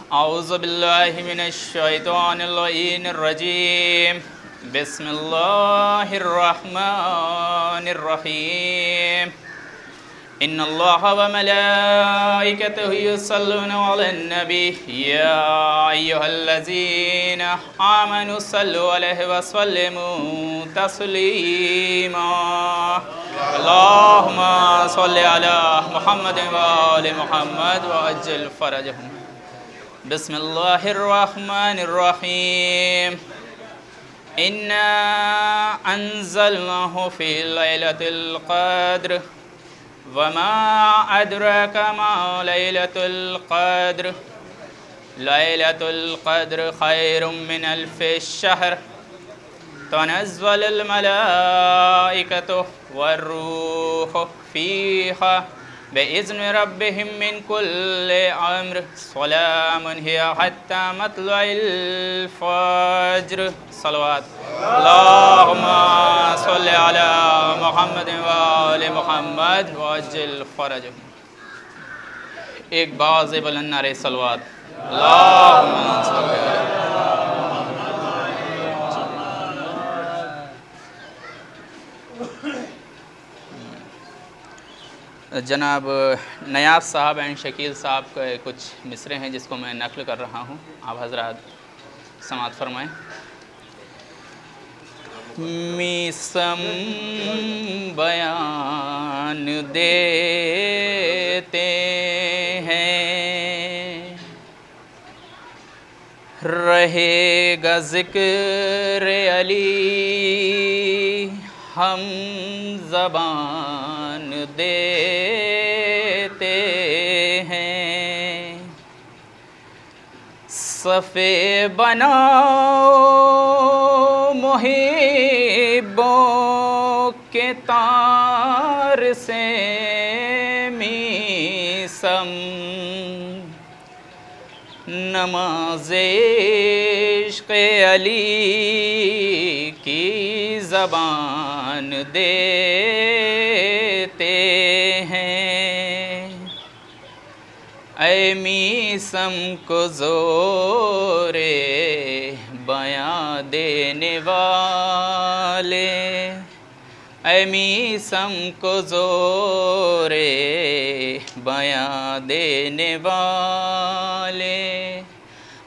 औज़ु बिल्लाहि मिनश शैतानिर रजीम। बिस्मिल्लाहिर रहमानिर रहीम। इन्नल्लाहा व मलाइकतहु युसल्लूना अलन नबी या अय्युहल्लज़ीना आमनु सल्लु अलैहि व सल्लिमू तस्लीमा। अल्लाहुम्मा सल्लि अला मुहम्मद व आलि मुहम्मद व अज्जिल फरजहुम। बिस्मिल्लाहिर रहमानिर रहीम। इन्ना अंज़लनाहु फ़ी लैलतिल क़द्र वमा अदराका मा लैलतुल क़द्र। लैलतुल क़द्र खैरुम मिन अल्फ़ि शहर। तनज़्ज़लुल मलाइकतु वर्रूहु फ़ीहा बिइज़्नि रब्बिहिम मिन कुल्लि अम्र। सलामुन हिय हत्ता मत्लइल फ़ज्र। सलवात। अल्लाहुम्मा सल्लि अला मुहम्मद व आलि मुहम्मद व अज्जिल फरजहुम। एक बाज़ बुलंद नारे सलवात। अल्लाहुम्मा सल्लि अला। जनाब नयाब साहब एंड शकील साहब के कुछ मिसरे हैं जिसको मैं नक़ल कर रहा हूँ, आप हज़रात समाअत फरमाएँ। मिसम बयान देते हैं, रहेगा ज़िक्र अली हम ज़बान देते हैं। सफ़े बनाओ मुहिब्बों के तार से मीसम नमाज़े इश्क़ अली की ज़बान देते हैं। ऐ मीसम को ज़ोरे बयां देने वाले, ऐ मीसम को ज़ोरे बयां देने वाले,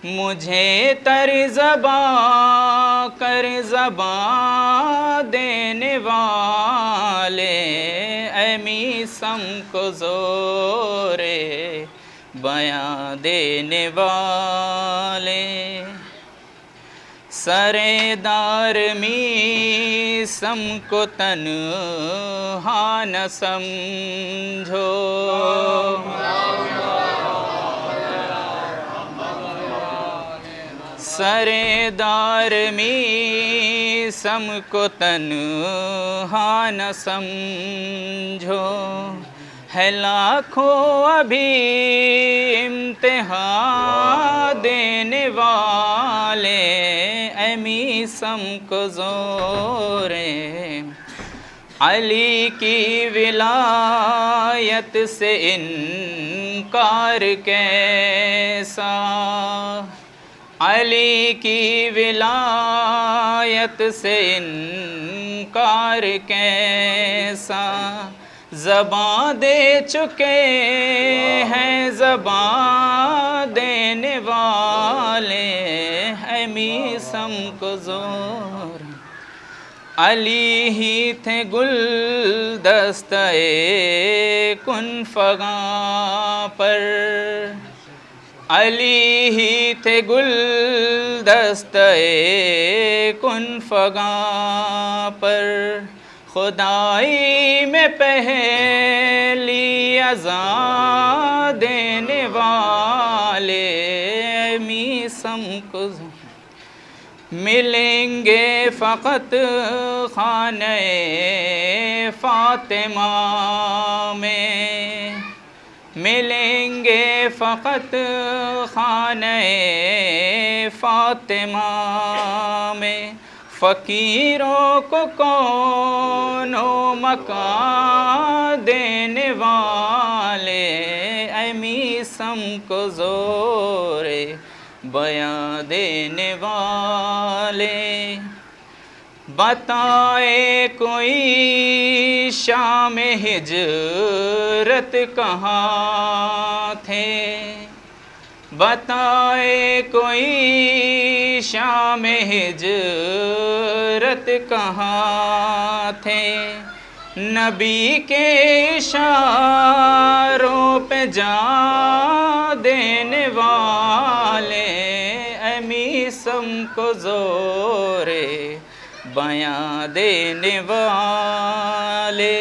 मुझे तर्ज़बां कर ज़बां देने वाले, ऐ मीसम को ज़ोरे बयां देने वाले। सरेदार मीसम को तन्हा न समझो, सरेदार मीसम को तन्हा न समझो। है लाखों अभी इम्तिहान देने वाले, ऐ मीसम को ज़ोरे अली की विलायत से इनकार कैसा। अली की विलायत से इनकार कैसा। ज़बां दे चुके हैं ज़बां देने वाले, है मीसम को ज़ोर। अली ही थे गुलदस्ते कुन फ़गां पर, अली ही थे गुलदस्ते कुन फ़गां पर। खुदाई में पहली अज़ां देने वाले, मीसम को मिलेंगे फ़क़त खाने फ़ातिमा में, मिलेंगे फ़क़त खाने फ़ातिमा में। फ़कीरों को कौनो मकान देने वाले, ऐ मीसम को ज़ोरे बयां देने वाले। बताए कोई शाम हिजरत कहाँ थे, बताए कोई शाम हिजरत कहाँ थे। नबी के इशारों पे जान देने वाले, अमीसम को ज़ोरे बयां देने वाले।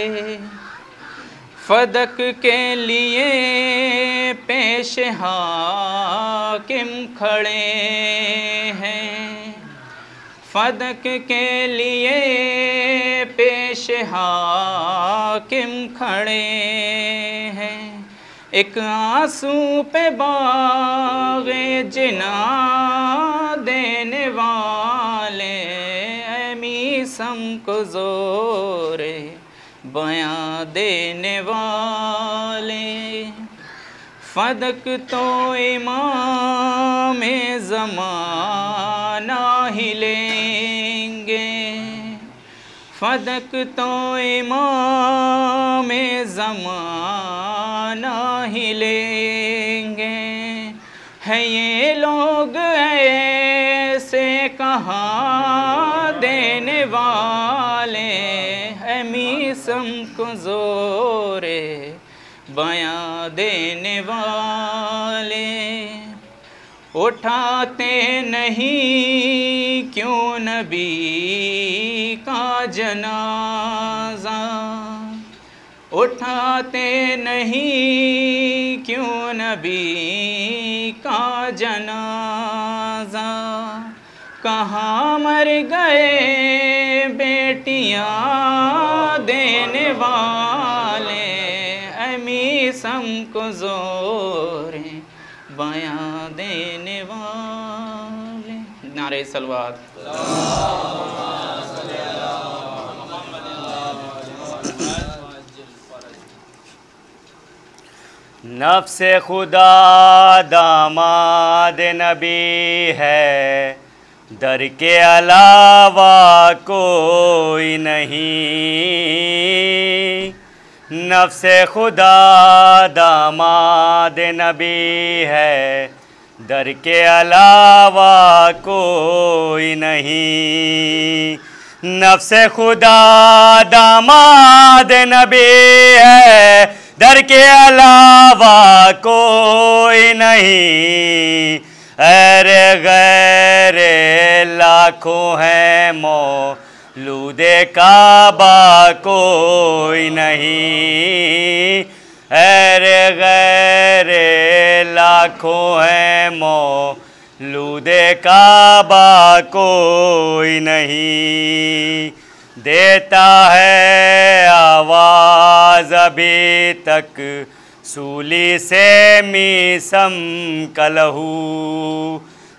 फदक के लिए पेश हाकिम खड़े हैं, फदक के लिए पेश हाकिम खड़े हैं। एक आंसू पे बाग़े जिना देने वाले, अमीसम को ज़ोरे बयां देने वाले। फदक तो इमाम ज़माना ही लेंगे, फदक तो इमाम ज़माना ही लेंगे। है ये लोग ऐसे कहाँ देने वाले, अमीसम को ज़ोरे बयां देने वाले। उठाते नहीं क्यों नबी का जनाजा, उठाते नहीं क्यों नबी का जनाजा। कहाँ मर गए बेटियां देने वाले, अमीसम को ज़ोरे बयां देने वाले। नारे सलवात। नफ्से खुदा दामाद नबी है, दर के अलावा कोई नहीं। नफ्से खुदा दामाद नबी है, दर के अलावा कोई नहीं। नफ्से खुदा दामाद नबी है, दर के अलावा कोई नहीं। अरे गैरे लाखों हैं मौलूदे काबा कोई नहीं। अरे गैरे लाखों हैं मौलूदे काबा कोई नहीं। देता है आवाज़ अभी तक सूली से मीसम कलहू,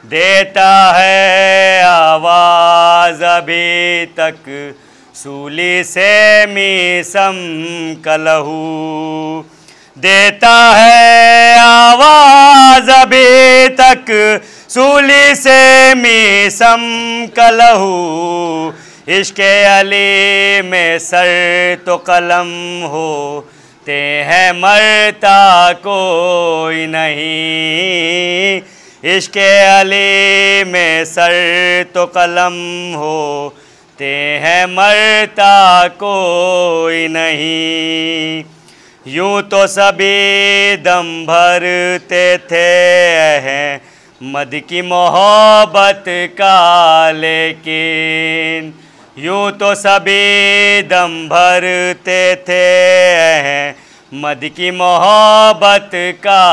देता है आवाज़ अभी तक सूली से मीसम कलहू। देता है आवाज़ अभी तक सूली से मीसम कलहू। इश्क़े अली में सर तो कलम होते हैं मरता कोई नहीं। इश्क़े अली में सर तो कलम होते हैं मरता कोई नहीं। यूँ तो सभी दम भरते थे हैं मद की मोहब्बत का, लेकिन यूँ तो सभी दम भरते थे हैं मद की मोहब्बत का,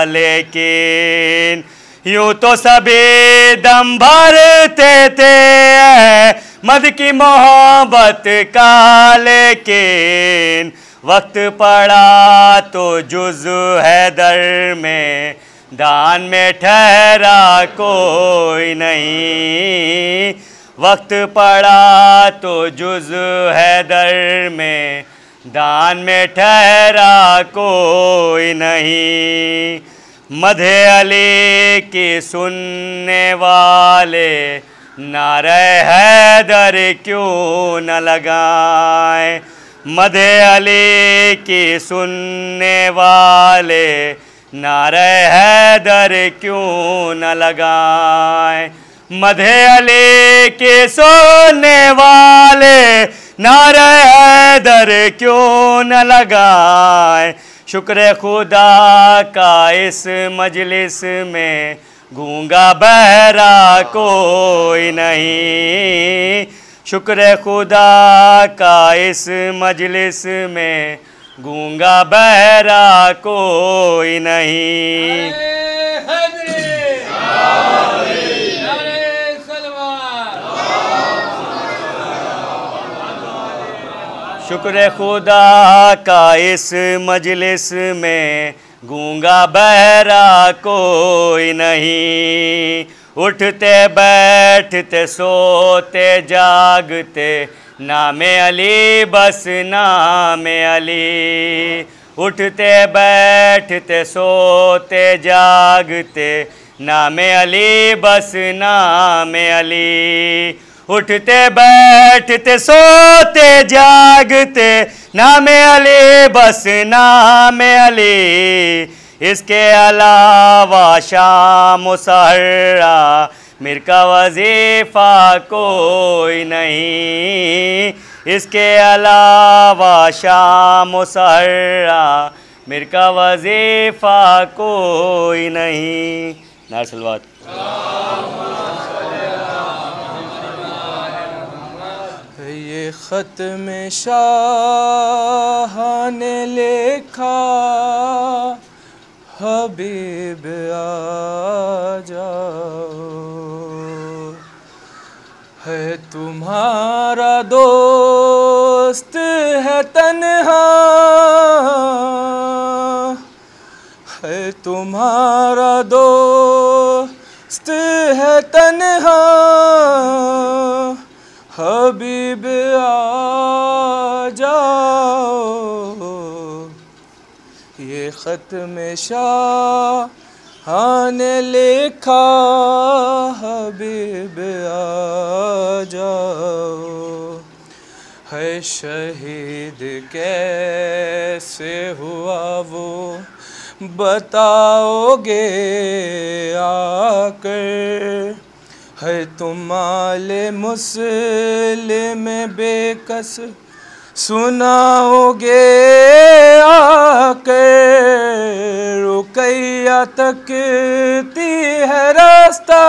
लेकिन यूँ तो सभी दम भरते थे हैं मद की मोहब्बत का, लेकिन वक्त पड़ा तो जुज़ हैदर में दान में ठहरा कोई नहीं। वक्त पड़ा तो जुज़ हैदर में दान में ठहरा कोई नहीं। मधे अली की सुनने वाले नारे हैदर क्यों न लगाएं। मधे अली की सुनने वाले नारे हैदर क्यों न लगाएं। मधे अली की सुनने वाले नारे हैदर क्यों न लगाएं। शुक्र खुदा का इस मजलिस में गूंगा बहरा कोई नहीं। शुक्र खुदा का इस मजलिस में गूंगा बहरा कोई नहीं। शुक्र खुदा का इस मजलिस में गूंगा बहरा कोई नहीं। उठते बैठते सोते जागते नामे अली बस नामे अली। उठते बैठते सोते जागते नामे अली बस नामे अली। उठते बैठते सोते जागते नामे अली बस नामे अली। इसके अलावा शाम सहरा मिर का वजीफ़ा कोई नहीं। इसके अलावा शाम सहरा मिर का वजीफ़ा कोई नहीं। नार सलवात। ये ख़त में शाह ने लिखा हबीब आ जाओ। है तुम्हारा दोस्त है तन्हा, है तुम्हारा दोस्त है तन्हा। हबीब आ जाओ। ये ख़त में शाह ने लिखा हबीब आ जाओ। है शहीद कैसे हुआ वो बताओगे आकर। है तुम आले मुस्लिम बेकस सुनाओगे आके। रुकैया तकती है रास्ता,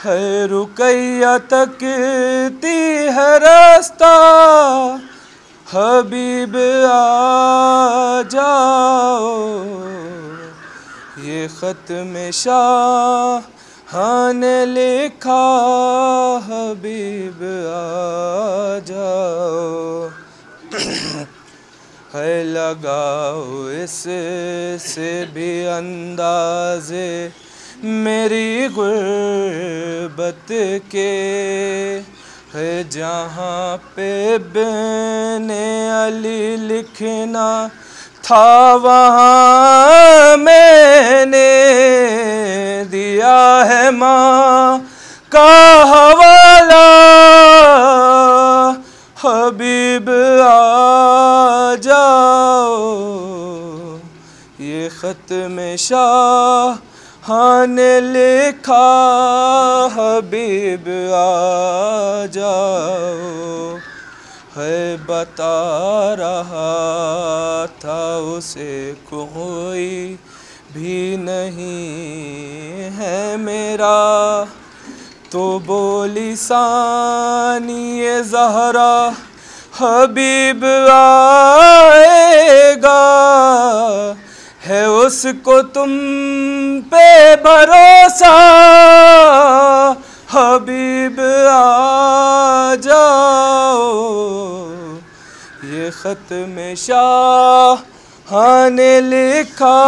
है रुकैया तकती है रास्ता। हबीब आ जाओ। ये ख़त में शाह ने लिखा हबीब आ जाओ। है लगाओ इससे भी अंदाज़े मेरी गुर्बत के। है जहाँ पे बिने अली लिखना था वहाँ मैंने दिया है माँ का हवाला। हबीब आ जाओ। ये ख़त में शाह ने लिखा हबीब आ जाओ। है बता रहा था उसे कोई भी नहीं है मेरा। तो बोली सानिए ज़हरा हबीब आएगा। है उसको तुम पे भरोसा। हबीब आ जाओ। ये ख़त में शाह ने लिखा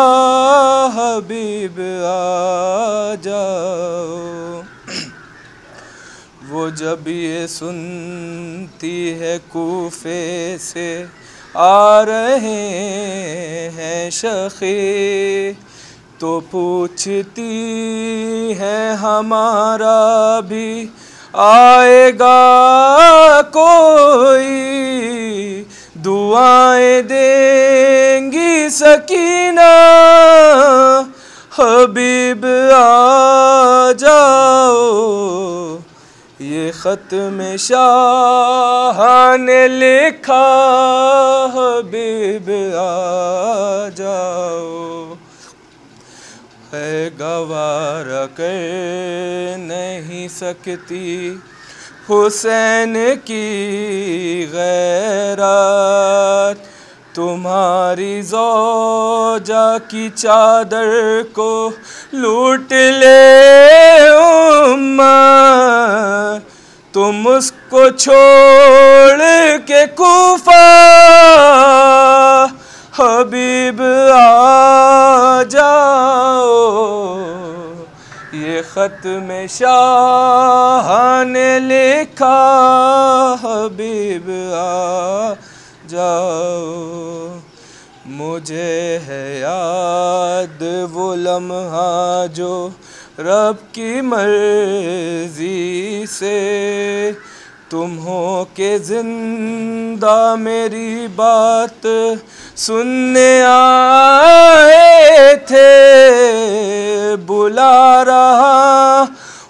हबीब आ जाओ। वो जब ये सुनती है कूफे से आ रहे हैं शखे, तो पूछती है हमारा भी आएगा कोई, दुआएं देंगी सकीना, हबीब आ जाओ। ये ख़त में शाह ने लिखा, हबीब आ जाओ। है गवारा कर नहीं सकती हुसैन की गैरत, तुम्हारी ज़ौजा की चादर को लूट ले उम्मत, तुम उसको छोड़ के कूफा, हबीब आ जाओ। ये ख़त में शाह ने लिखा, हबीब आ जाओ। मुझे है याद वो लम्हा जो रब की मर्ज़ी से तुम हो के जिंदा मेरी बात सुनने आए थे, बुला रहा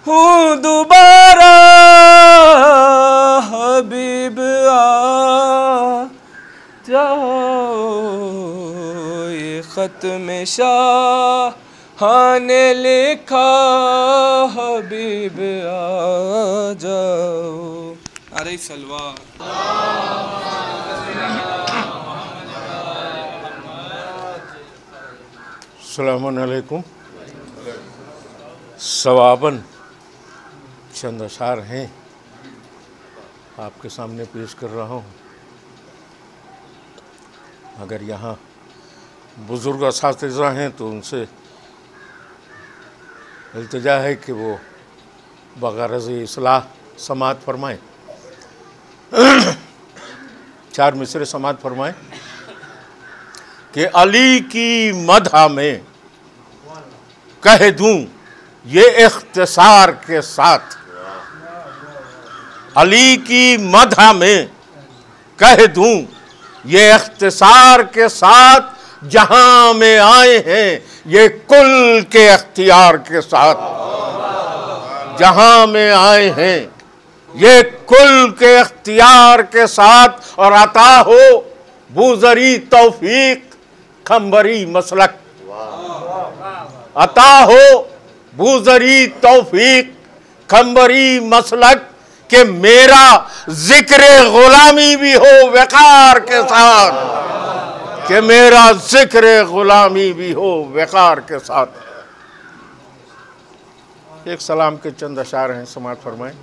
हूँ दोबारा, हबीब आ जाओ। ये ख़त में शाह ने लिखा, हबीब आ जाओ। अरे सलवार अस्सलामुअलैकुम। सवाबन चंद अशार हैं आपके सामने पेश कर रहा हूँ। अगर यहाँ बुज़ुर्ग असातिज़ा हैं तो उनसे इल्तिजा है कि वो बग़रज़ इस्लाह समाअत फरमाएँ। 4 मिसरे समाअत फरमाएँ कि अली की मदह में कह दूँ ये इख्तिसार के साथ, अली की मदह में कह दूँ ये इख्तिसार के साथ, जहाँ में आए हैं ये कुल के अख्तियार के साथ, जहाँ में आए हैं ये कुल के अख्तियार के साथ। और अता हो बूज़री तौफीक खंबरी मसलक, अता हो बूज़री तौफीक खंबरी मसलक, कि मेरा जिक्र गुलामी भी हो वक़ार के साथ, कि मेरा जिक्र गुलामी भी हो वक़ार के साथ। एक सलाम के चंद अशार हैं, समाअत फरमाएं।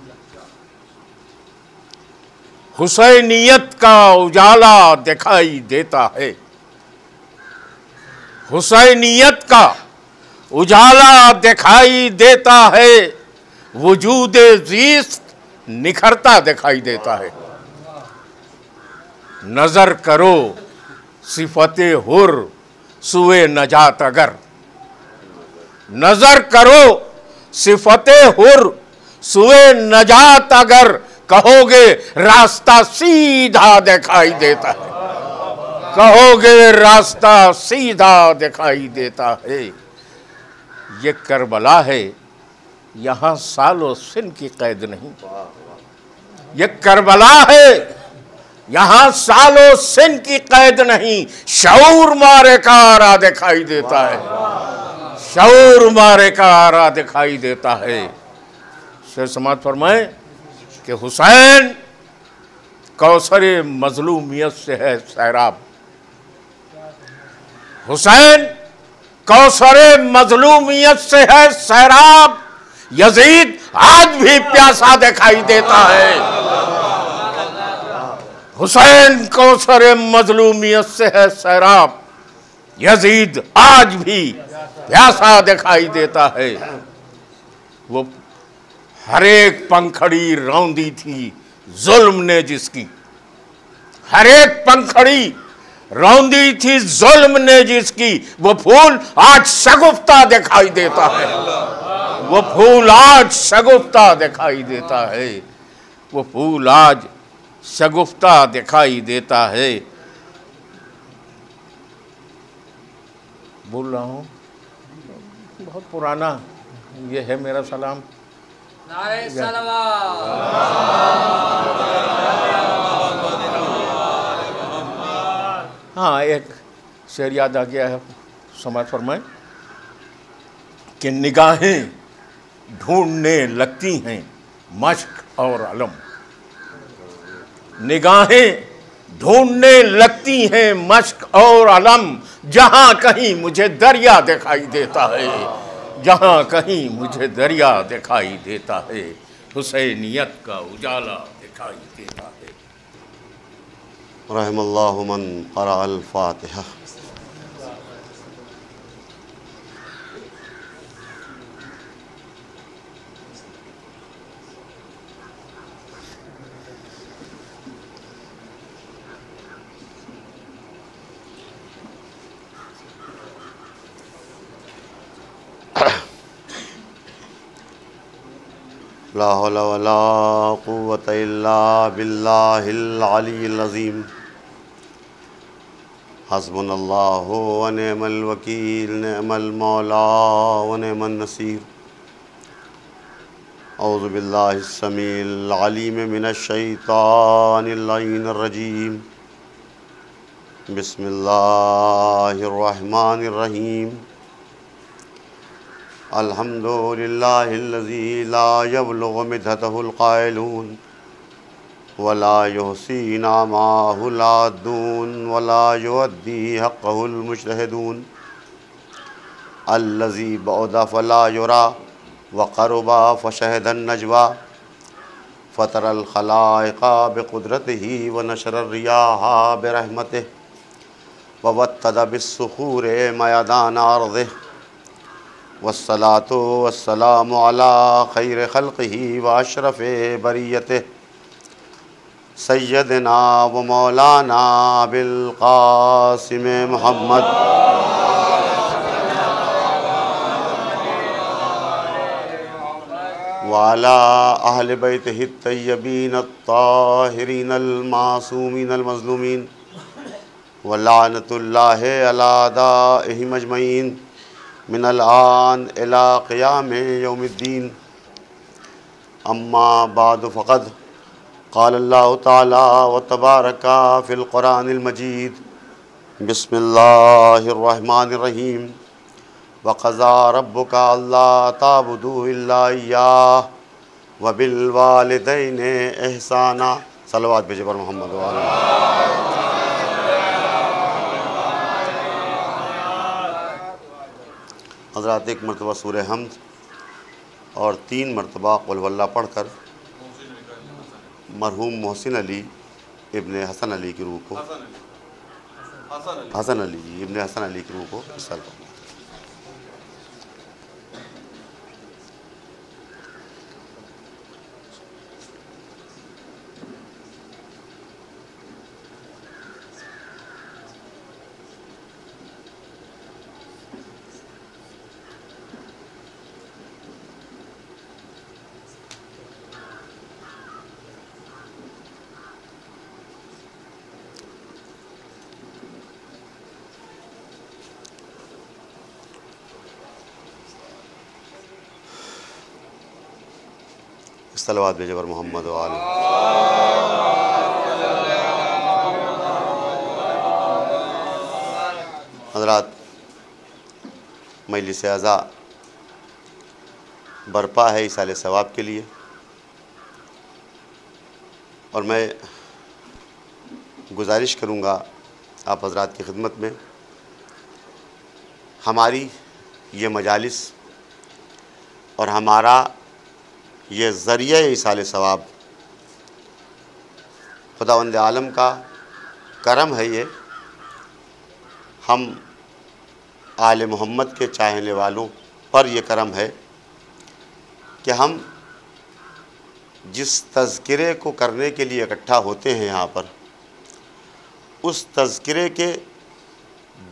हुसैनियत का उजाला दिखाई देता है, हुसैनियत का उजाला दिखाई देता है, वजूदे ज़ीस्त निखरता दिखाई देता है। नजर करो सिफते हुर सुए नजात अगर, नजर करो सिफते हुर सुए नजात अगर, कहोगे रास्ता सीधा दिखाई देता है, कहोगे रास्ता सीधा दिखाई देता है। ये करबला है, यहाँ सालो सिन की कैद नहीं। ये करबला है, यहाँ सालो सिन की कैद नहीं। शऊर मारे का आरा दिखाई देता है, शऊर मारे का आरा दिखाई देता है। शेर समाअत फरमाए कि हुसैन कौसरे मजलूमियत से है सैराब, हुसैन कौसरे मजलूमियत से है सैराब, यजीद आज भी प्यासा दिखाई देता है। हुसैन कौसरे मजलूमियत से है सैराब, यजीद आज भी प्यासा दिखाई देता है। वो हर एक पंखड़ी रौंदी थी जुल्म ने जिसकी, हर एक पंखड़ी रौंदी थी जुल्म ने जिसकी, वो फूल आज शगुफ्ता दिखाई देता है। वो फूल आज शगुफ्ता दिखाई देता है। वो फूल आज शगुफ्ता दिखाई देता है। बोल रहा हूँ, बहुत पुराना ये है मेरा सलाम। नारे सलावत। हाँ, एक शेर याद आ गया है, समाज फरमाए कि निगाहें ढूंढने लगती हैं मश्क और अलम। निगाहें ढूंढने लगती हैं मश्क और अलम, जहां कहीं मुझे दरिया दिखाई देता है, जहां कहीं मुझे दरिया दिखाई देता है, हुसैनियत का उजाला दिखाई देता है। रहमल्लाहु मन क़रा अल फ़ातिहा। ला हौला वला कुव्वता इल्ला बिल्लाहिल अलील अज़ीम। हस्बुनल्लाहु व निअमल वकील, निअमल मौला व निअमन नसीर। औज़ु बिल्लाहिस समीइल अलीम मिनश शैतानिर लईनिर रजीम। बिस्मिल्लाहिर रहमानिर रहीम। अल्हम्दुलिल्लाहिल्लज़ी ला यब्लुगु मिदहतहुल क़ाइलून वला युहसी नामाहुल आद्दून वला युअद्दी हक़्क़हुल मुज्तहिदून। अल्लज़ी बअदा फ़ला युरा व क़रबा फ़शहदन नजवा फ़तरल ख़लाइक़ा बिक़ुद्रतिही व नशरर रियाहा बिरहमतिही व वत्तदा बिस्सुख़ूर मयदान अर्ज़िही। वस्सलातु वस्सलामु अला खैर खल्क़िही व अशरफ़े बरियतिही सय्यदना व मौलाना अबिल क़ासिम मुहम्मद व अला अहले बैतिही तय्यबीन अत्ताहिरीन अल मासूमीन अल मज़लूमीन व लानतुल्लाहि अला अदाइहिम अजमईन मिनल आन इला क़ियाम यौमिद्दीन। अम्मा बाद फ़क़द क़ाल अल्लाहु तआला व तबारका फ़िल क़ुरानिल मजीद। बिस्मिल्लाहिर रहमानिर रहीम। व क़ज़ा रब्बुका अल्ला ताबुदू इल्ला इय्याहु व बिल वालिदैनि इहसाना। सलवात भेजे पर मोहम्मद व आले। हज़रात एक मरतबा सूरह हम्द और 3 मरतबा क़ुल हुवल्लाह पढ़ कर मरहूम मोहसिन अली इब्ने हसन अली की रूह को हसन अली जी इब्ने हसन अली की रूह को इस्साल करना। सलवात भेजे पर मोहम्मद व आले। हज़रात मजलिस अज़ा बरपा है इसाले सवाब के लिए, और मैं गुजारिश करूँगा आप हज़रात की खिदमत में हमारी ये मजालिस और हमारा ये ज़रिया इसाले सवाब खुदावंद आलम का करम है। ये हम आले मोहम्मद के चाहने वालों पर यह करम है कि हम जिस तज़किरे को करने के लिए इकट्ठा होते हैं यहाँ पर, उस तज़किरे के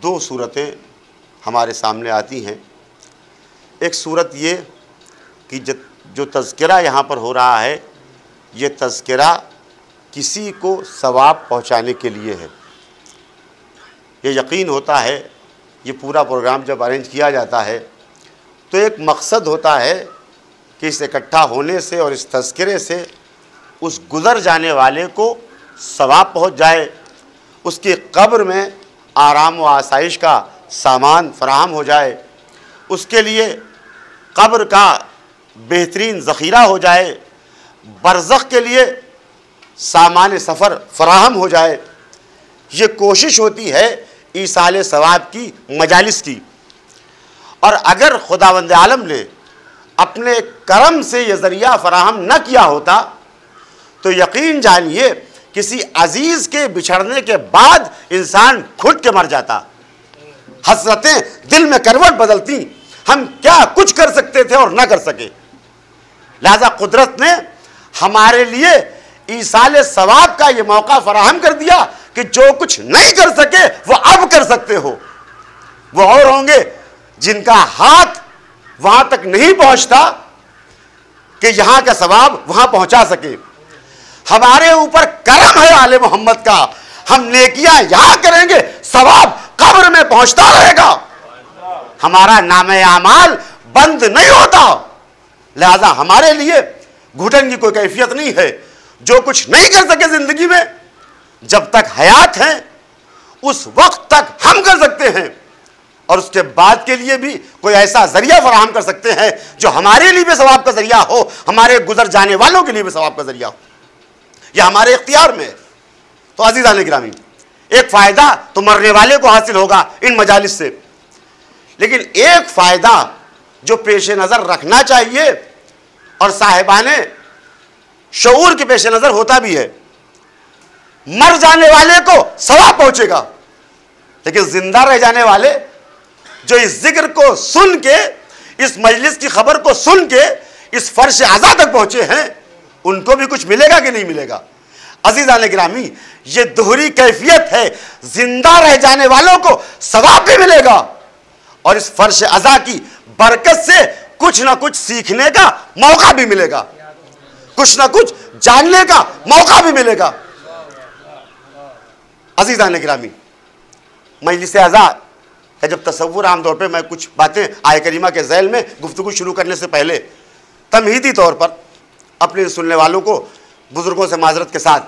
दो सूरतें हमारे सामने आती हैं। एक सूरत ये कि जो तज़किरा यहाँ पर हो रहा है, ये तज़किरा किसी को सवाब पहुँचाने के लिए है। ये यकीन होता है, ये पूरा प्रोग्राम जब अरेंज किया जाता है तो एक मकसद होता है कि इस इकट्ठा होने से और इस तज़किरे से उस गुज़र जाने वाले को सवाब पहुँच जाए, उसकी कब्र में आराम व आसाइश का सामान फराहम हो जाए, उसके लिए कब्र का बेहतरीन ज़ख़ीरा हो जाए, बरज़ख के लिए सामान सफ़र फराहम हो जाए। ये कोशिश होती है ईसाल सवाब की, मजालिस की। और अगर खुदावंद आलम ने अपने करम से ये ज़रिया फराहम न किया होता तो यकीन जानिए किसी अजीज़ के बिछड़ने के बाद इंसान घुट के मर जाता। हसरतें दिल में करवट बदलती, हम क्या कुछ कर सकते थे और ना कर सके। लिहाजा कुदरत ने हमारे लिए ईसाल सवाब का ये मौका फराहम कर दिया कि जो कुछ नहीं कर सके वो अब कर सकते हो। वो और होंगे जिनका हाथ वहां तक नहीं पहुंचता कि यहां का सवाब वहां पहुंचा सके। हमारे ऊपर करम है आले मोहम्मद का, हम नेकियां यहां करेंगे, सवाब कब्र में पहुंचता रहेगा, हमारा नामे आमाल बंद नहीं होता। लिहाजा हमारे लिए घुटन की कोई कैफियत नहीं है। जो कुछ नहीं कर सके जिंदगी में, जब तक हयात हैं उस वक्त तक हम कर सकते हैं, और उसके बाद के लिए भी कोई ऐसा जरिया फराहम कर सकते हैं जो हमारे लिए भी सवाब का जरिया हो, हमारे गुजर जाने वालों के लिए भी सवाब का जरिया हो। यह हमारे इख्तियार में है। तो अज़ीज़ान गिरामी, एक फ़ायदा तो मरने वाले को हासिल होगा इन मजालिस से, लेकिन एक फ़ायदा जो पेश नज़र रखना चाहिए और साहिबाने शऊर के पेश नज़र होता भी है, मर जाने वाले को सवाब पहुंचेगा, लेकिन जिंदा रह जाने वाले जो इस जिक्र को सुन के, इस मजलिस की खबर को सुन के इस फर्श अज़ा तक पहुंचे हैं, उनको भी कुछ मिलेगा कि नहीं मिलेगा। अज़ीज़ान गिरामी, ये दोहरी कैफियत है, जिंदा रह जाने वालों को सवाब भी मिलेगा और इस फर्श अज़ा की बरकत से कुछ ना कुछ सीखने का मौका भी मिलेगा, कुछ ना कुछ जानने का मौका भी मिलेगा। अज़ीज़ान गिरामी, मजलिस अज़ा का जब तसव्वुर आमतौर पर, मैं कुछ बातें आय करीमा के ज़ैल में गुफ्तगू शुरू करने से पहले तमहीदी तौर पर अपने सुनने वालों को बुज़ुर्गों से माजरत के साथ,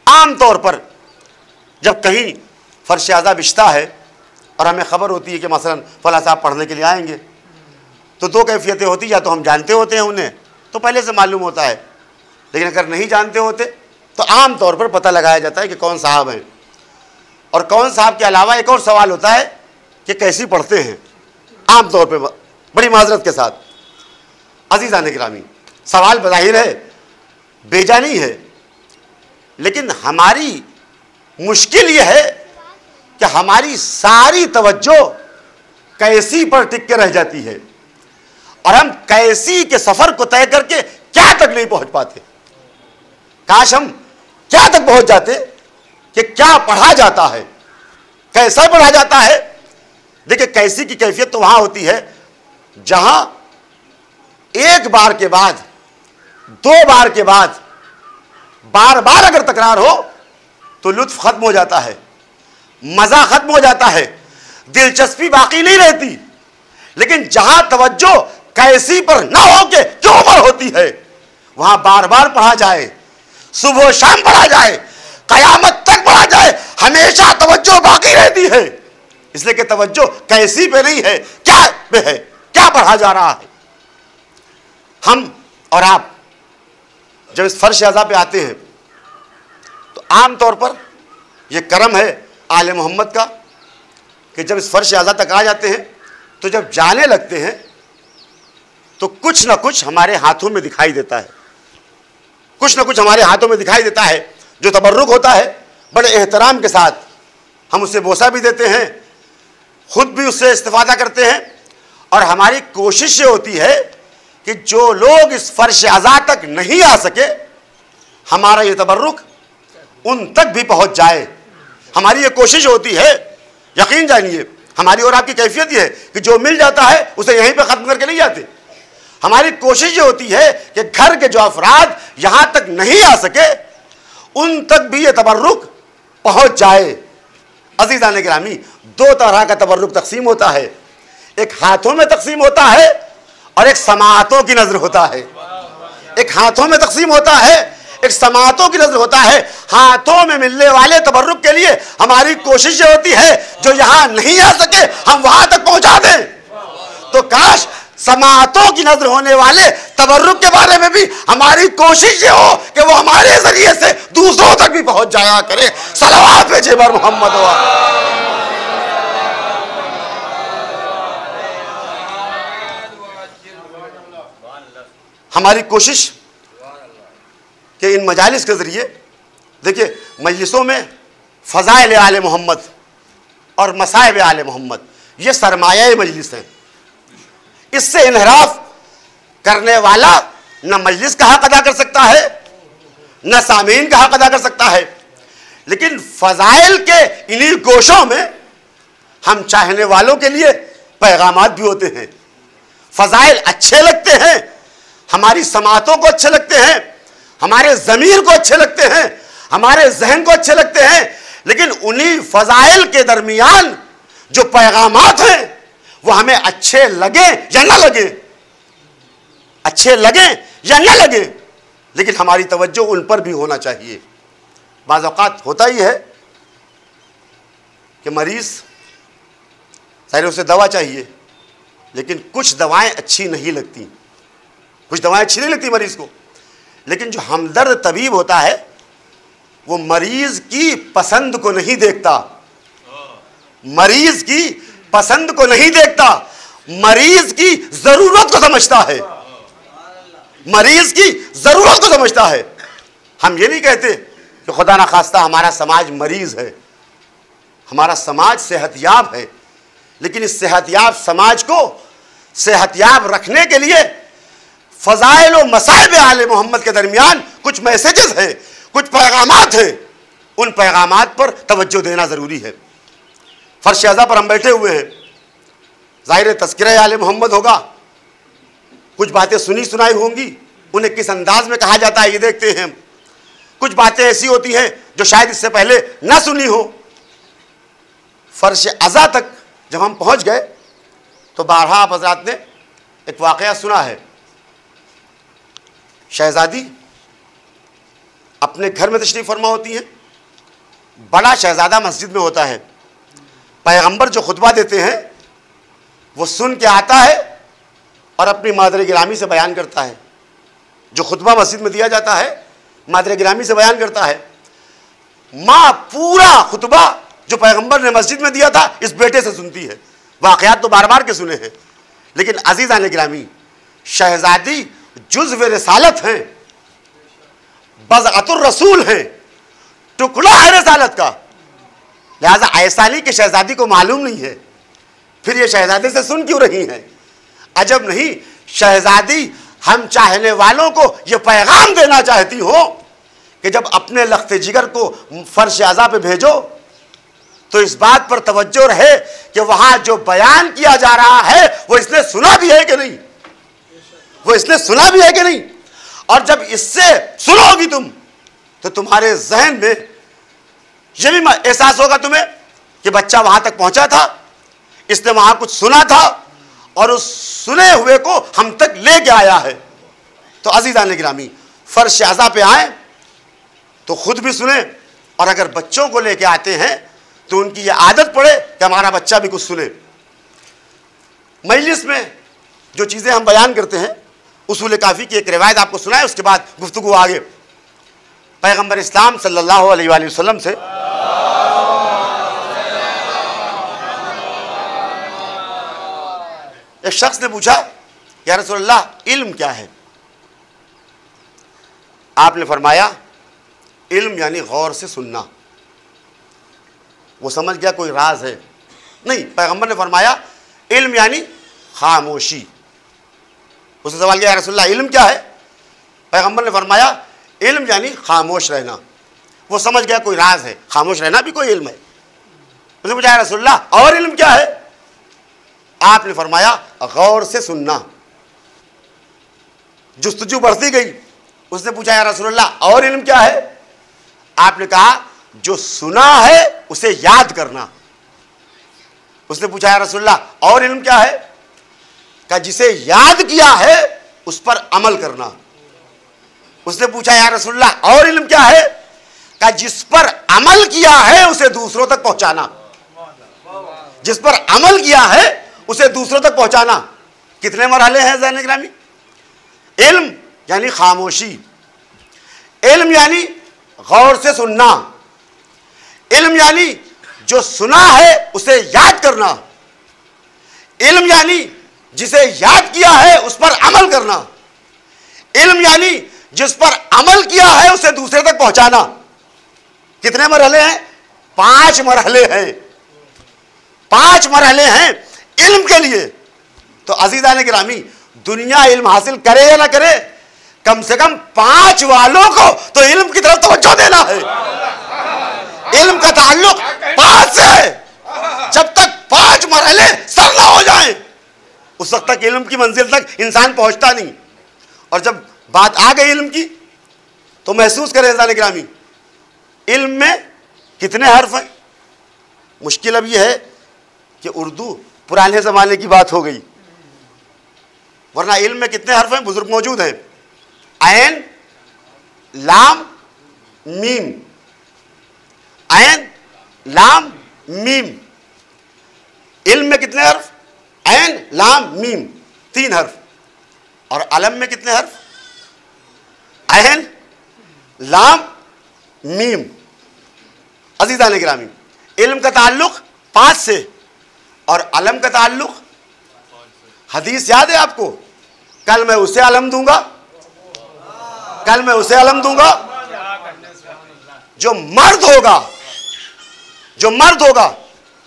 आम तौर पर जब कहीं फर्श अज़ा बिछता है और हमें ख़बर होती है कि मसलन फला साहब पढ़ने के लिए आएंगे, तो दो कैफियतें होती, या तो हम जानते होते हैं उन्हें तो पहले से मालूम होता है, लेकिन अगर नहीं जानते होते तो आम तौर पर पता लगाया जाता है कि कौन साहब हैं। और कौन साहब के अलावा एक और सवाल होता है कि कैसी पढ़ते हैं, आम तौर पर बड़ी माजरत के साथ। अज़ीज़ान गिरामी, सवाल बज़ाहिर है बेजा नहीं है, लेकिन हमारी मुश्किल यह है कि हमारी सारी तवज्जो कैसी पर टिक के रह जाती है और हम कैसी के सफ़र को तय करके क्या तक नहीं पहुंच पाते। काश हम क्या तक पहुंच जाते कि क्या पढ़ा जाता है, कैसा पढ़ा जाता है। देखिए, कैसी की कैफियत तो वहां होती है जहां एक बार के बाद, दो बार के बाद, बार बार अगर तकरार हो तो लुत्फ खत्म हो जाता है, मजा खत्म हो जाता है, दिलचस्पी बाकी नहीं रहती। लेकिन जहां तवज्जो कैसी पर ना हो के क्यों पर होती है, वहां बार बार पढ़ा जाए, सुबह शाम पढ़ा जाए, कयामत तक पढ़ा जाए, हमेशा तवज्जो बाकी रहती है। इसलिए कि तवज्जो कैसी पे नहीं है, क्या पे है, क्या पढ़ा जा रहा है। हम और आप जब इस फर्श अज़ा पे आते हैं तो आम तौर पर यह करम है आले मोहम्मद का कि जब इस फर्श अज़ा तक आ जाते हैं तो जब जाने लगते हैं तो कुछ ना कुछ हमारे हाथों में दिखाई देता है, कुछ ना कुछ हमारे हाथों में दिखाई देता है जो तबर्रुक होता है। बड़े एहतराम के साथ हम उससे बोसा भी देते हैं, खुद भी उससे इस्तिफादा करते हैं, और हमारी कोशिश ये होती है कि जो लोग इस फर्श अज़ा तक नहीं आ सके, हमारा ये तबर्रुक उन तक भी पहुंच जाए, हमारी ये कोशिश होती है, यकीन जानिए हमारी और आपकी कैफियत ये है कि जो मिल जाता है उसे यहीं पे ख़त्म करके नहीं जाते। हमारी कोशिश ये होती है कि घर के जो अफराद यहां तक नहीं आ सके उन तक भी ये तबर्रुक पहुंच जाए। अज़ीज़ान गिरामी, दो तरह का तबर्रुक तकसीम होता है, एक हाथों में तकसीम होता है और एक समाअतों की नजर होता है। एक हाथों में तकसीम होता है, एक समाअतों की नजर होता है। हाथों में मिलने वाले तबर्रुक के लिए हमारी कोशिश ये होती है जो यहां नहीं आ सके हम वहां तक पहुंचा दें। तो काश समाअतों की नजर होने वाले तबर्रुक के बारे में भी हमारी कोशिश ये हो कि वो हमारे जरिए से दूसरों तक भी पहुंच जाया करे। सलवात भेजे बर मोहम्मद। हमारी कोशिश कि इन मजालिस के ज़रिए, देखिए मजलिसों में फ़ज़ाइल आले मोहम्मद और मसाइब आले मोहम्मद ये सरमाया मजलिस हैं। इससे इनहराफ करने वाला न मजलिस का हक अदा कर सकता है न सामीन का हक अदा कर सकता है। लेकिन फ़ज़ाइल के इन्हीं गोशों में हम चाहने वालों के लिए पैगामात भी होते हैं। फ़ज़ाइल अच्छे लगते हैं, हमारी समातों को अच्छे लगते हैं, हमारे ज़मीर को अच्छे लगते हैं, हमारे जहन को अच्छे लगते हैं, लेकिन उन्हीं फ़ज़ाइल के दरमियान जो पैगामात हैं वो हमें अच्छे लगे या ना लगे, अच्छे लगे या ना लगे, लेकिन हमारी तवज्जो उन पर भी होना चाहिए। बाज़ औक़ात होता ही है कि मरीज़ ज़ाहिर उसे दवा चाहिए, लेकिन कुछ दवाएं अच्छी नहीं लगती, कुछ दवाएं अच्छी नहीं लगती मरीज़ को। लेकिन जो हमदर्द तबीब होता है वो मरीज़ की पसंद को नहीं देखता, मरीज़ की पसंद को नहीं देखता, मरीज़ की ज़रूरत को समझता है, मरीज़ की ज़रूरत को समझता है। हम ये नहीं कहते कि खुदा ना खास्ता हमारा समाज मरीज़ है, हमारा समाज सेहतयाब है, लेकिन इस सेहतयाब समाज को सेहतयाब रखने के लिए फ़ज़ाइल व मसाइब आले मोहम्मद के दरमियान कुछ मैसेजेस हैं, कुछ पैगामात हैं, उन पैगामात पर तवज्जो देना ज़रूरी है। फ़र्श अज़ा पर हम बैठे हुए हैं, ज़ाहिर तज़किरा आले मोहम्मद होगा, कुछ बातें सुनी सुनाई होंगी, उन्हें किस अंदाज में कहा जाता है ये देखते हैं हम। कुछ बातें ऐसी होती हैं जो शायद इससे पहले ना सुनी हो। फ़र्श अज़ा तक जब हम पहुँच गए तो बारहा आप हज़रात ने एक वाक़या सुना है। शहज़ादी अपने घर में तशरीफ़ फरमा होती हैं, बड़ा शहज़ादा मस्जिद में होता है, पैगंबर जो खुतबा देते हैं वो सुन के आता है और अपनी मादर गिरामी से बयान करता है। जो खुतबा मस्जिद में दिया जाता है मादर गिरामी से बयान करता है। माँ पूरा खुतबा जो पैगंबर ने मस्जिद में दिया था इस बेटे से सुनती है। वाक़यात तो बार बार के सुने हैं, लेकिन अज़ीज़ान गिरामी शहज़ादी जुज़्व रिसालत हैं, बज़अतुर रसूल हैं, टुकड़ा है रिसालत का। लिहाजा ऐसा नहीं कि शहज़ादी को मालूम नहीं है, फिर ये शहज़ादे से सुन क्यों रही हैं? अजब नहीं, शहज़ादी हम चाहने वालों को ये पैगाम देना चाहती हो कि जब अपने लख्त जिगर को फ़र्श अज़ा पे भेजो तो इस बात पर तवज्जो रहे कि वहाँ जो बयान किया जा रहा है वो इसने सुना भी है कि नहीं, वो इसने सुना भी है कि नहीं। और जब इससे सुनोगी तुम तो तुम्हारे जहन में ये भी एहसास होगा तुम्हें कि बच्चा वहां तक पहुंचा था, इसने वहां कुछ सुना था और उस सुने हुए को हम तक लेके आया है। तो अज़ीज़ान गिरामी फ़र्श अज़ा पे आए तो खुद भी सुने, और अगर बच्चों को लेके आते हैं तो उनकी ये आदत पड़े कि हमारा बच्चा भी कुछ सुने। मजलिस में जो चीज़ें हम बयान करते हैं, उसूल काफ़ी की एक रिवायत आपको सुनाए, उसके बाद गुफ्तगू आगे। पैगंबर इस्लाम सल्लल्लाहु अलैहि वसल्लम से एक शख्स ने पूछा, या रसूलल्लाह इल्म क्या है? आपने फरमाया इल्म यानी गौर से सुनना। वो समझ गया कोई राज है, नहीं, पैगंबर ने फरमाया इल्म यानी खामोशी। उसने सवाल किया, या रसूलल्लाह इल्म क्या है? पैगंबर ने फरमाया इल्म यानी खामोश रहना। वो समझ गया कोई राज है, खामोश रहना भी कोई इल्म है। उसने पूछा रसूलल्लाह और इल्म क्या है? आपने फरमाया गौर से सुनना। जुस्तजू बढ़ती गई। उसने पूछा या रसूलल्लाह और इल्म क्या है? आपने कहा जो सुना है उसे याद करना। उसने पूछा या रसूलल्लाह और इल्म क्या है? कहा जिसे याद किया है उस पर अमल करना। उसने पूछा या रसूलल्लाह और इल्म क्या है? कहा जिस पर अमल किया है उसे दूसरों तक पहुंचाना। जिस पर अमल किया है उसे दूसरों तक पहुंचाना। कितने मरहले हैं ज़हन गिरामी? इल्म यानी खामोशी, इल्म यानी गौर से सुनना, इल्म यानी जो सुना है उसे याद करना, इल्म यानी जिसे याद किया है उस पर अमल करना, इल्म यानी जिस पर अमल किया है उसे दूसरे तक पहुंचाना। कितने मरहले हैं? 5 मरहले हैं। 5 मरहले हैं इल्म के लिए। तो अज़ीज़ान गिरामी, दुनिया इल्म हासिल करे या ना करे, कम से कम 5 वालों को तो इल्म की तरफ तवज्जो देना है। इल्म का ताल्लुक 5 से है। जब तक 5 मरहले सर ना हो जाएं, उस वक्त तक इल्म की मंजिल तक इंसान पहुंचता नहीं। और जब बात आ गई इल्म की तो महसूस करें ज़ाने गिरामी, इल्म में कितने हर्फ हैं? मुश्किल अब यह है कि उर्दू पुराने ज़माने की बात हो गई, वरना इल्म में कितने हर्फ हैं? बुजुर्ग मौजूद हैं। ऐन, लाम, मीम। ऐन, लाम, मीम। इल्म में कितने हर्फ? ऐन, लाम, मीम, 3 हर्फ। और अलम में कितने हर्फ? ऐन, लाम, मीम। अज़ीज़ान गिरामी, इल्म का ताल्लुक 5 से और अलम का ताल्लुक, हदीस याद है आपको? कल मैं उसे अलम दूंगा, कल मैं उसे अलम दूंगा जो मर्द होगा, जो मर्द होगा।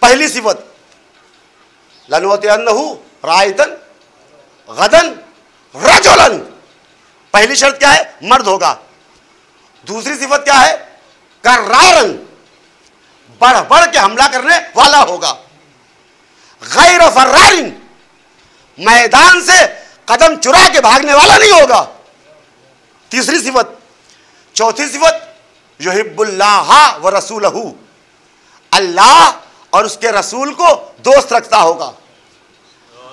पहली सिफत लनुअतियन्नहु राइतन गदन रजुलन। पहली शर्त क्या है? मर्द होगा। दूसरी सिफत क्या है? कर्रारन, बढ़ बढ़ के हमला करने वाला होगा। गैर फर्रारिन, मैदान से कदम चुरा के भागने वाला नहीं होगा। तीसरी सिफत। चौथी सिफत युहिब्बुल्लाह व रसूलहू, अल्लाह और उसके रसूल को दोस्त रखता होगा।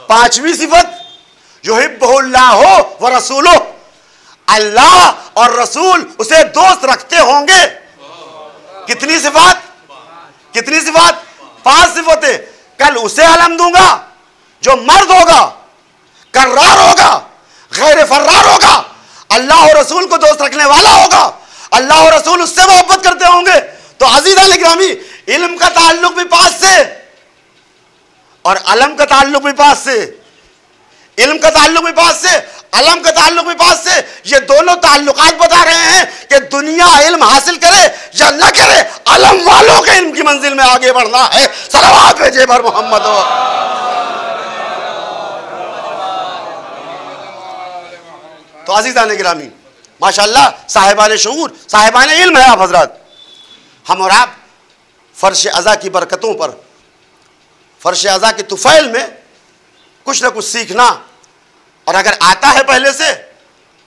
पांचवी सिफत युहिब्बुल्लाह व रसूलुहू, अल्लाह और रसूल उसे दोस्त रखते होंगे। कितनी सिफात? कितनी सिफात? 5 सिफतें। कल उसे अलम दूंगा जो मर्द होगा, कर्रार होगा, गैर फर्रार होगा, अल्लाह और रसूल को दोस्त रखने वाला होगा, अल्लाह और रसूल उससे मोहब्बत करते होंगे। तो अज़ीज़ान गिरामी, इल्म का ताल्लुक भी 5 से और अलम का ताल्लुक भी 5 से। इल्म का ताल्लुक भी 5 से, अलम का ताल्लुक भी 5 से। ये दोनों ताल्लुकात बता रहे हैं कि दुनिया इल्म हासिल करे या न करे, अलम वालों के इल्म की मंजिल में आगे बढ़ना है। सलावत भेजे बर मोहम्मद। तो अज़ीज़ान गिरामी, माशाअल्लाह साहिबान शऊर, साहिबान इल्म है आप हजरात। हम और आप फर्श अज़ा की बरकतों पर, फर्श अज़ा के तुफ़ैल में कुछ ना कुछ सीखना, और अगर आता है पहले से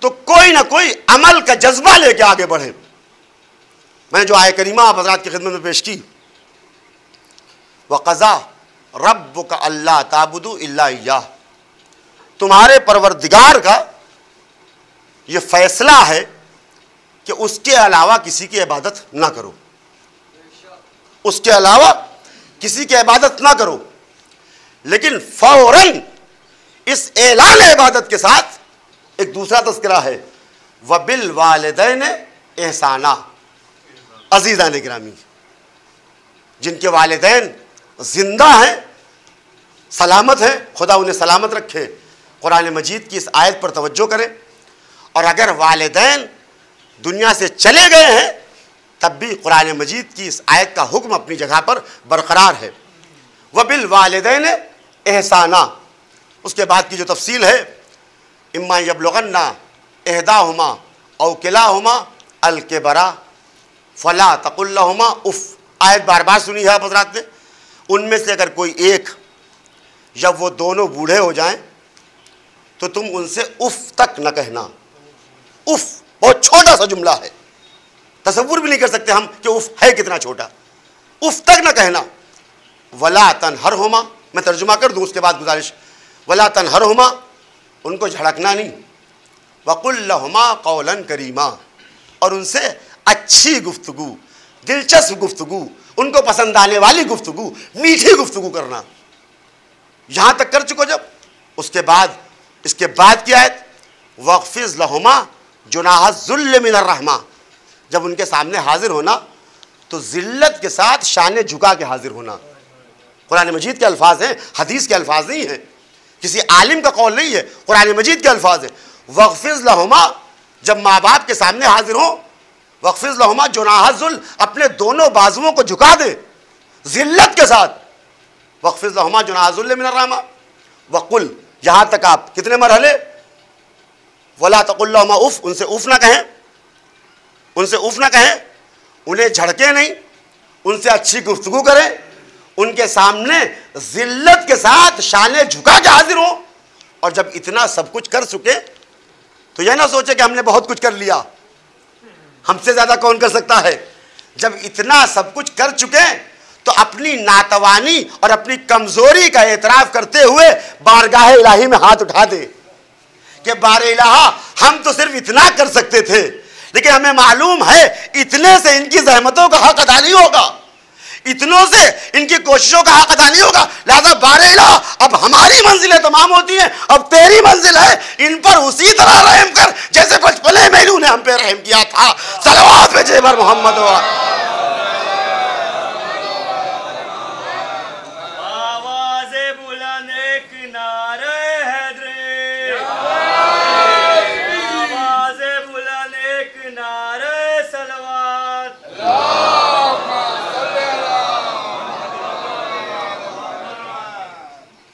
तो कोई ना कोई अमल का जज्बा लेके आगे बढ़े। मैंने जो आय करीमा आप हजरात की खिदमत में पेश की, वक़ज़ा रब्बुका अल्ला ताबुदू इल्ला इय्याह, तुम्हारे परवरदिगार का ये फैसला है कि उसके अलावा किसी की इबादत ना करो, उसके अलावा किसी की इबादत ना करो। लेकिन फौरन इस ऐलान इबादत के साथ एक दूसरा तज़किरा है, वबिल वालिदैन एहसाना। अज़ीज़ान गिरामी, जिनके वालिदैन जिंदा हैं, सलामत हैं, खुदा उन्हें सलामत रखे, कुरान मजीद की इस आयत पर तवज्जो करें। और अगर वालिदैन दुनिया से चले गए हैं तब भी कुरान मजीद की इस आयत का हुक्म अपनी जगह पर बरकरार है, वबिल वालिदैन एहसाना। उसके बाद की जो तफसील है, इम्मा यबलुगन्ना इहदाहुमा औ किलाहुमा अल किबरा फला तकुल्लहुमा उफ, आयत बार बार सुनी है आप हज़रात ने। उनमें से अगर कोई एक, जब वो दोनों बूढ़े हो जाएं तो तुम उनसे उफ तक न कहना। उफ बहुत छोटा सा जुमला है, तसव्वुर भी नहीं कर सकते हम कि उफ है कितना छोटा। उफ तक न कहना। वला तनहरहुमा, मैं तर्जुमा कर दूं उसके बाद गुजारिश, वला तनहरहुमा, उनको झड़कना नहीं। वकुल लहुमा कौलन करीमा, और उनसे अच्छी गुफ्तगू, दिलचस्प गुफ्तगू, उनको पसंद आने वाली गुफ्तगू, मीठी गुफ्तगू करना। यहां तक कर चुको जब, उसके बाद इसके बाद की आयत वक़्फ़िज़ लहुमा जुनाह ज़ुल्ल मिनर रहमा, जब उनके सामने हाजिर होना तो जिल्लत के साथ शाने झुका के हाजिर होना। कुरान मजीद के अल्फाज हैं, हदीस के अल्फाज नहीं है, किसी आलिम का कौल नहीं है, कुरान मजीद के अल्फाज है। वक़्फ़िज़ लहुमा, जब माँ बाप के सामने हाजिर हो, वक़्फ़िज़ लहुमा जुनाह ज़ुल्ल, अपने दोनों बाजुओं को झुका दे जिल्लत के साथ। वक़्फ़िज़ लहुमा जुनाह ज़ुल्ल मिनर रहमा वक़ुल, यहां तक आप कितने मरहले, वला तकुल लहुमा उफ, उनसे उफ ना कहें, उनसे उफ ना कहें, उन्हें झड़के नहीं, उनसे अच्छी गुफ्तगू करें, उनके सामने जिल्लत के साथ शाने झुका के हाजिर हो। और जब इतना सब कुछ कर चुके तो यह ना सोचे कि हमने बहुत कुछ कर लिया, हमसे ज्यादा कौन कर सकता है। जब इतना सब कुछ कर चुके तो अपनी नातवानी और अपनी कमजोरी का एतराफ करते हुए बारगाह इलाही में हाथ उठा दे कि बारे इलाहा, हम तो सिर्फ इतना कर सकते थे, लेकिन हमें मालूम है इतने से इनकी जहमतों का हक अदा नहीं होगा, इतनों से इनकी कोशिशों का हक अदा नहीं होगा। लिहाजा बारे इलाहा, अब हमारी मंजिलें तमाम होती हैं, अब तेरी मंजिल है, इन पर उसी तरह रहम कर जैसे बचपने में इन्होंने हम पे रहम किया था। सलवात पे जेबर मोहम्मद व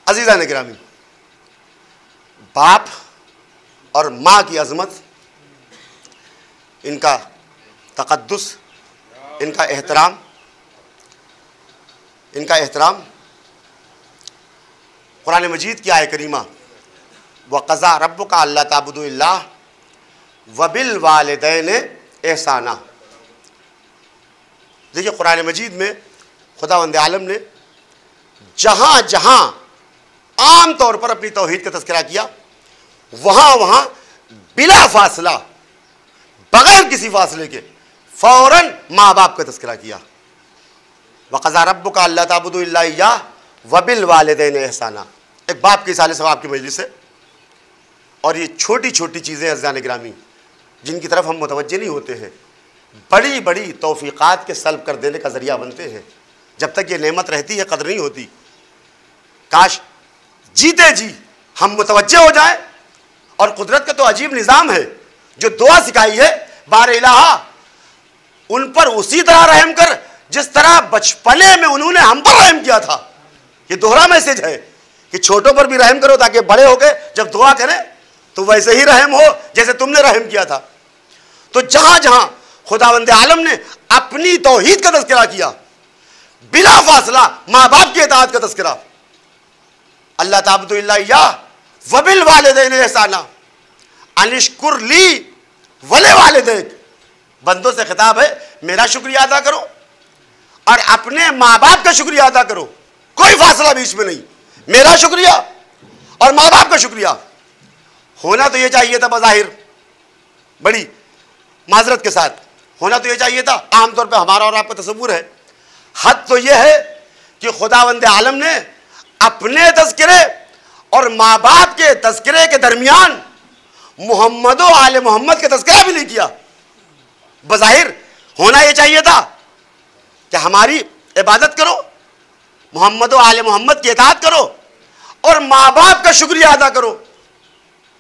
अज़ीज़ान गिरामी, बाप और माँ की अज़मत, इनका तक़द्दुस, इनका एहतराम, कुरान मजीद की आयत करीमा वक़ज़ा रब्बुका अल्ला ताबुदू इल्ला व बिल वालिदैन एहसाना। देखिए कुरान मजीद में खुदावंद आलम ने जहाँ जहाँ आम तौर पर अपनी तौहीद का तज़किरा किया, वहाँ वहाँ बिला फासला, बगैर किसी फासले के फौरन माँ बाप का तज़किरा किया। वक़ज़ा रब्बुका अल्ला ताबुदू इल्ला इय्याह व बिल वालिदैन एहसाना। एक बाप के साले सवाब की मजलिस है, और ये छोटी छोटी चीज़ें अज़ीज़ान गिरामी जिनकी तरफ हम मुतवज्जे नहीं होते हैं, बड़ी बड़ी तौफ़ीक़ात के सल्ब कर देने का ज़रिया बनते हैं। जब तक ये नेमत रहती है कदर नहीं होती। काश जीते जी हम मुतवज्जे हो जाएं। और कुदरत का तो अजीब निज़ाम है, जो दुआ सिखाई है बारे इलाहा, उन पर उसी तरह रहम कर जिस तरह बचपने में उन्होंने हम पर रहम किया था। ये दोहरा मैसेज है कि छोटों पर भी रहम करो ताकि बड़े हो गए जब दुआ करें तो वैसे ही रहम हो जैसे तुमने रहम किया था। तो जहां जहां खुदावंद आलम ने अपनी तौहीद का तज़किरा किया, बिला फासला माँ बाप की इताअत का तज़किरा, अल्लाह ताबुदू इल्ला इय्याह व बिल वालिदैन एहसाना अनिश्कुर ली वले वालिदैक। बंदों से खिताब है, मेरा शुक्रिया अदा करो और अपने माँ बाप का शुक्रिया अदा करो, कोई फासला बीच में नहीं। मेरा शुक्रिया और माँ बाप का शुक्रिया होना तो ये चाहिए था, बज़ाहिर बड़ी माजरत के साथ होना तो ये चाहिए था। आमतौर पे हमारा और आपका तसव्वुर है, हद तो ये है कि खुदावंद आलम ने अपने तज़किरे और माँ बाप के तज़किरे के दरमियान मोहम्मद व आले मोहम्मद के तज़किरा भी नहीं किया। बज़ाहिर होना ये चाहिए था कि हमारी इबादत करो, मोहम्मद व आले मोहम्मद की इताअत करो और माँ बाप का शुक्रिया अदा करो,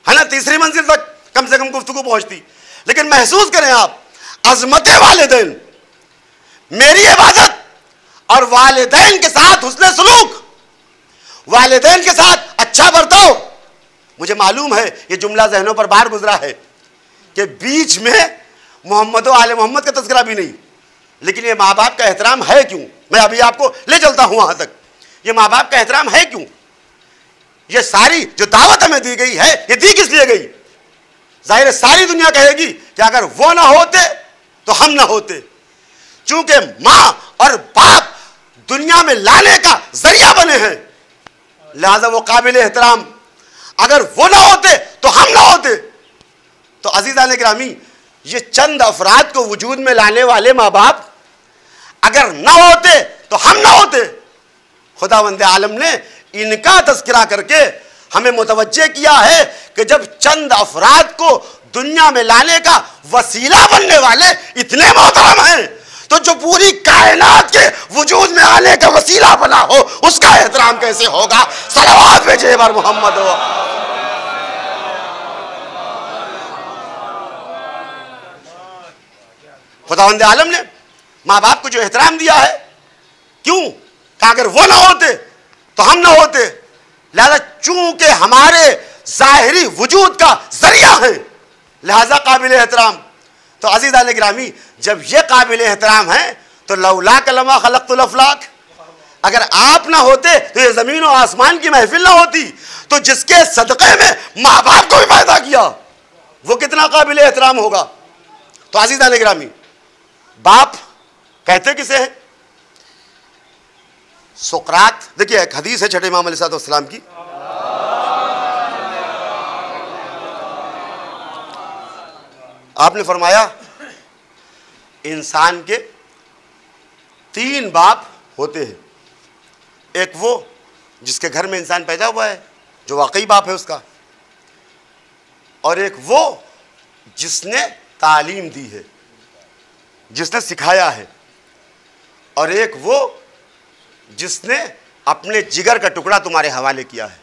है ना। तीसरी मंजिल तक कम से कम गुफ्तगू पहुंचती। लेकिन महसूस करें आप, अज़मत वालिदैन, मेरी इबादत और वालिदैन के साथ हुस्न सलूक, वालिदैन के साथ अच्छा बर्ताव। मुझे मालूम है ये जुमला जहनों पर बार गुजरा है कि बीच में मोहम्मद व आले मोहम्मद का तज़किरा भी नहीं, लेकिन ये माँ बाप का एहतराम है क्यों? मैं अभी आपको ले चलता हूं वहां तक। ये माँ बाप का एहतराम है क्यों? ये सारी जो दावत हमें दी गई है, ये दी किस लिए गई? जाहिर है सारी दुनिया कहेगी कि अगर वो ना होते तो हम ना होते। चूंकि माँ और बाप दुनिया में लाने का जरिया बने हैं, लिहाजा वो काबिल एहतराम। अगर वो ना होते तो हम ना होते। तो अजीज़ान गिरामी, ये चंद अफराद को वजूद में लाने वाले माँ बाप अगर ना होते तो हम ना होते। खुदावंद आलम ने इनका तज़किरा करके हमें मुतवज्जे किया है कि जब चंद अफराद को दुनिया में लाने का वसीला बनने वाले इतने मोहतरम हैं, तो जो पूरी कायनात के वजूद में आने का वसीला बना हो उसका एहतराम कैसे होगा? सलवात भेजे बर मोहम्मद हो। खुदावंद आलम ने माँ बाप को जो एहतराम दिया है, क्यों? कि अगर वो ना होते तो हम ना होते। लिहाजा चूंकि हमारे जाहिरी वजूद का जरिया है, लिहाजा काबिल एहतराम। तो अज़ीज़ान गिरामी, जब ये काबिल एहतराम है तो लौला कलमा खलक़तुल अफ़लाक, अगर आप ना होते तो ये ज़मीन और आसमान की महफिल ना होती। तो जिसके सदक़े में माँ बाप को भी पैदा किया वो कितना काबिल एहतराम होगा। तो अज़ीज़ान गिरामी, बाप कहते किसे हैं? सुकरात। देखिए एक हदीस है छठे इमाम अलैहिस्सलाम की, आपने फरमाया इंसान के 3 बाप होते हैं। एक वो जिसके घर में इंसान पैदा हुआ है, जो वाकई बाप है उसका, और एक वो जिसने तालीम दी है, जिसने सिखाया है, और एक वो जिसने अपने जिगर का टुकड़ा तुम्हारे हवाले किया है।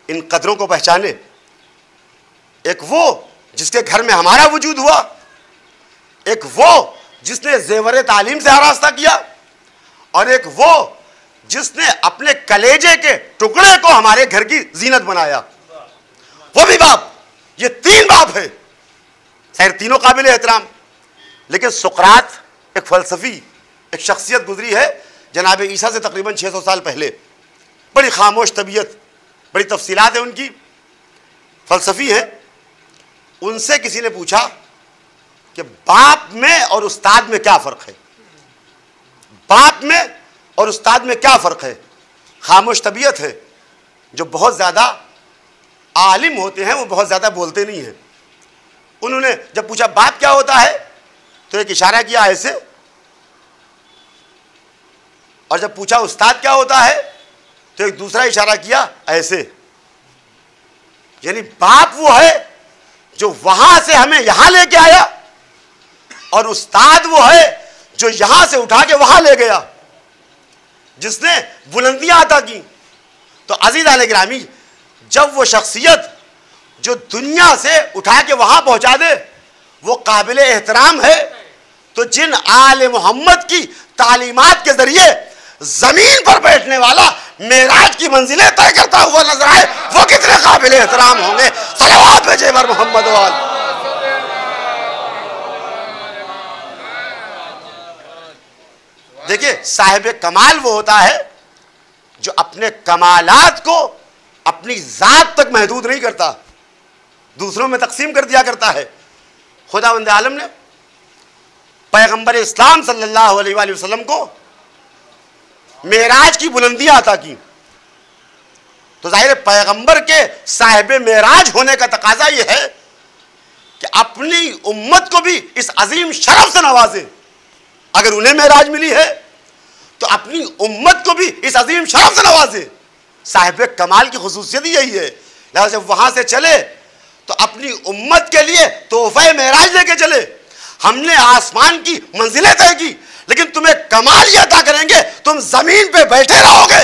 इन कदरों को पहचाने। एक वो जिसके घर में हमारा वजूद हुआ, एक वो जिसने जेवर तालीम से आरास्ता किया, और एक वो जिसने अपने कलेजे के टुकड़े को हमारे घर की जीनत बनाया, वो भी बाप। ये 3 बाप है। खैर तीनों काबिल एहतराम। लेकिन सुकरात एक फलसफी, एक शख्सियत गुजरी है जनाब ईसा से तकरीबन 600 साल पहले। बड़ी खामोश तबीयत, बड़ी तफसीलात है उनकी, फलसफी है। उनसे किसी ने पूछा कि बाप में और उस्ताद में क्या फ़र्क है? बाप में और उस्ताद में क्या फ़र्क है? खामोश तबीयत है। जो बहुत ज़्यादा आलिम होते हैं वो बहुत ज़्यादा बोलते नहीं हैं। उन्होंने जब पूछा बाप क्या होता है तो एक इशारा किया ऐसे, और जब पूछा उस्ताद क्या होता है तो एक दूसरा इशारा किया ऐसे। यानी बाप वो है जो वहां से हमें यहां लेके आया, और उस्ताद वो है जो यहां से उठा के वहां ले गया, जिसने बुलंदियां अता की। तो अज़ीज़ान गिरामी, जब वो शख्सियत जो दुनिया से उठा के वहां पहुंचा दे वो काबिल एहतराम है, तो जिन आले मोहम्मद की तालीमात के जरिए जमीन पर बैठने वाला मेराज की मंजिलें तय करता हुआ नजर आए, वो कितने काबिल एहतराम होंगे। सलवात भेजे बर मोहम्मद वाल। देखिए साहिब कमाल वो होता है जो अपने कमालात को अपनी जात तक महदूद नहीं करता, दूसरों में तकसीम कर दिया करता है। खुदावंद आलम ने पैगंबर इस्लाम सल्लल्लाहु अलैहि वसल्लम को मेराज की बुलंदियां अता की। तो जाहिर पैगंबर के साहिब मेराज होने का तकाजा यह है कि अपनी उम्मत को भी इस अजीम शरफ से नवाजे। अगर उन्हें मेराज मिली है तो अपनी उम्मत को भी इस अजीम शरफ से नवाजे। साहिब कमाल की खुसूसियत यही है। लिहाजा जब वहां से चले तो अपनी उम्मत के लिए तोहफे मेराज लेके चले। हमने आसमान की मंजिलें तय की, लेकिन तुम्हें कमाल ये अता करेंगे, तुम जमीन पे बैठे रहोगे,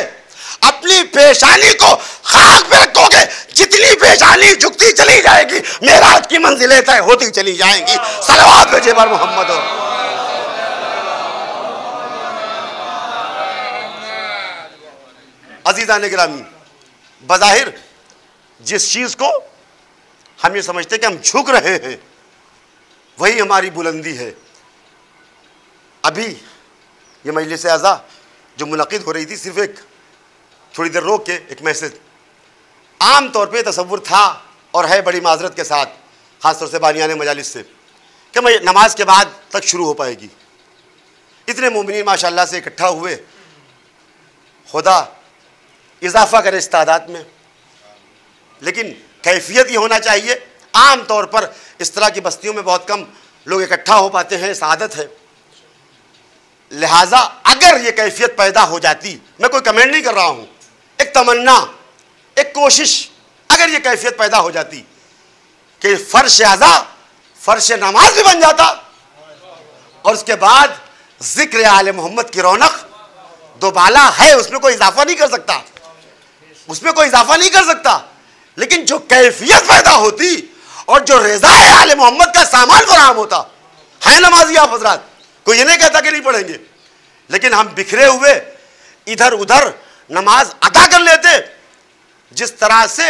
अपनी पेशानी को खाक पे रखोगे, जितनी पेशानी झुकती चली जाएगी मेराज की मंजिलें तय होती चली जाएंगी। सलवात भेजे बर मोहम्मद हो। अजीज़ान गिरामी, बज़ाहिर जिस चीज को हम ये समझते हैं कि हम झुक रहे हैं वही हमारी बुलंदी है, अभी ये मजलिस आज़ा जो मुनक़िद हो रही थी, सिर्फ एक थोड़ी देर रोक के एक मैसेज, आम तौर पे तसव्वुर था और है बड़ी माजरत के साथ, ख़ास तौर से बानियाने मजालिस से, कि मैं नमाज के बाद तक शुरू हो पाएगी। इतने मोमिनीन माशाअल्लाह से इकट्ठा हुए, खुदा इजाफा करे इस तादाद में, लेकिन कैफियत ये होना चाहिए। आम तौर पर इस तरह की बस्तियों में बहुत कम लोग इकट्ठा हो पाते हैं, इस आदत है। लिहाजा अगर ये कैफियत पैदा हो जाती, मैं कोई कमेंट नहीं कर रहा हूँ, एक तमन्ना, एक कोशिश, अगर ये कैफियत पैदा हो जाती कि फर्श आज़ा फर्श नमाज भी बन जाता और उसके बाद जिक्र आले मोहम्मद की रौनक दोबाला है, उसमें कोई इजाफा नहीं कर सकता, उसमें कोई इजाफा नहीं कर सकता, लेकिन जो कैफियत पैदा होती और जो रज़ाए आले मोहम्मद का सामान फराहम होता है। नमाजी आप हजरात, कोई ये नहीं कहता कि नहीं पढ़ेंगे, लेकिन हम बिखरे हुए इधर उधर नमाज अदा कर लेते। जिस तरह से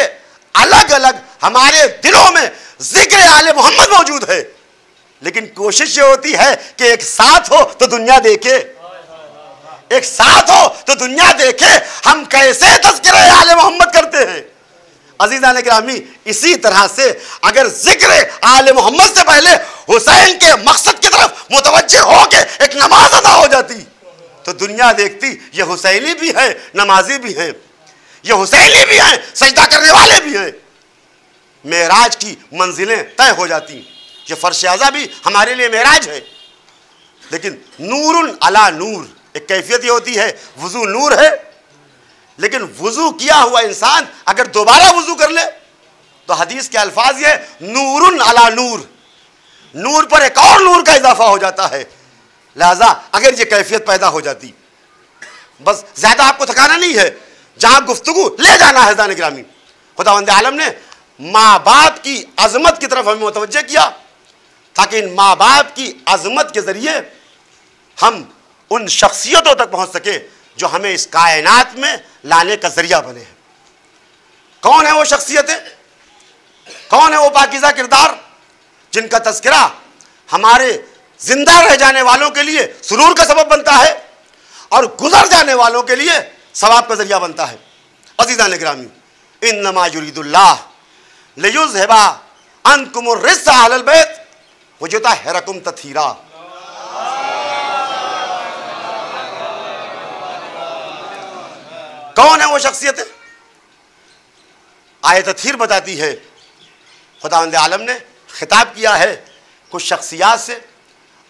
अलग अलग हमारे दिलों में जिक्र आले मोहम्मद मौजूद है, लेकिन कोशिश ये होती है कि एक साथ हो तो दुनिया देखे, एक साथ हो तो दुनिया देखे हम कैसे तज़किर आले मोहम्मद करते हैं। अज़ीज़ान गिरामी, इसी तरह से अगर जिक्र आले मोहम्मद से पहले हुसैन के मकसद की तरफ मुतवज्जे होके एक नमाज अदा हो जाती तो दुनिया देखती ये हुसैनी भी है, नमाजी भी हैं, ये हुसैनी भी हैं, सजदा करने वाले भी हैं। मेराज की मंजिलें तय हो जाती। ये फर्श आज़ा भी हमारे लिए मेराज है, लेकिन नूरुन अला नूर, एक कैफियत ये होती है, वुजू नूर है, लेकिन वुजू किया हुआ इंसान अगर दोबारा वुजू कर ले तो हदीस के अल्फाज ये नूरुन अला नूर, नूर पर एक और नूर का इजाफा हो जाता है। लिहाजा अगर ये कैफियत पैदा हो जाती, बस ज्यादा आपको थकाना नहीं है, जहां गुफ्तगू ले जाना है दान गिरामी। खुदावंद आलम ने माँ बाप की अजमत की तरफ हमें मुतवज्जे किया ताकि इन माँ बाप की अजमत के जरिए हम उन शख्सियतों तक पहुंच सके जो हमें इस कायनात में लाने का जरिया बने हैं। कौन है वो शख्सियतें, कौन है वो पाकीज़ा किरदार जिनका तज़किरा हमारे जिंदा रह जाने वालों के लिए सुरूर का सबब बनता है और गुजर जाने वालों के लिए सवाब का जरिया बनता है। अज़ीज़ान गिरामी, इन्नमा युरीदुल्लाह लियुज़हिबा अन्कुमुर रिज्स अहलल बैत व युतहिरकुम तत्हीरा। कौन है वो शख्सियतें? आयत तत्हीर बताती है, खुदावंद आलम ने खिताब किया है कुछ शख्सियात से,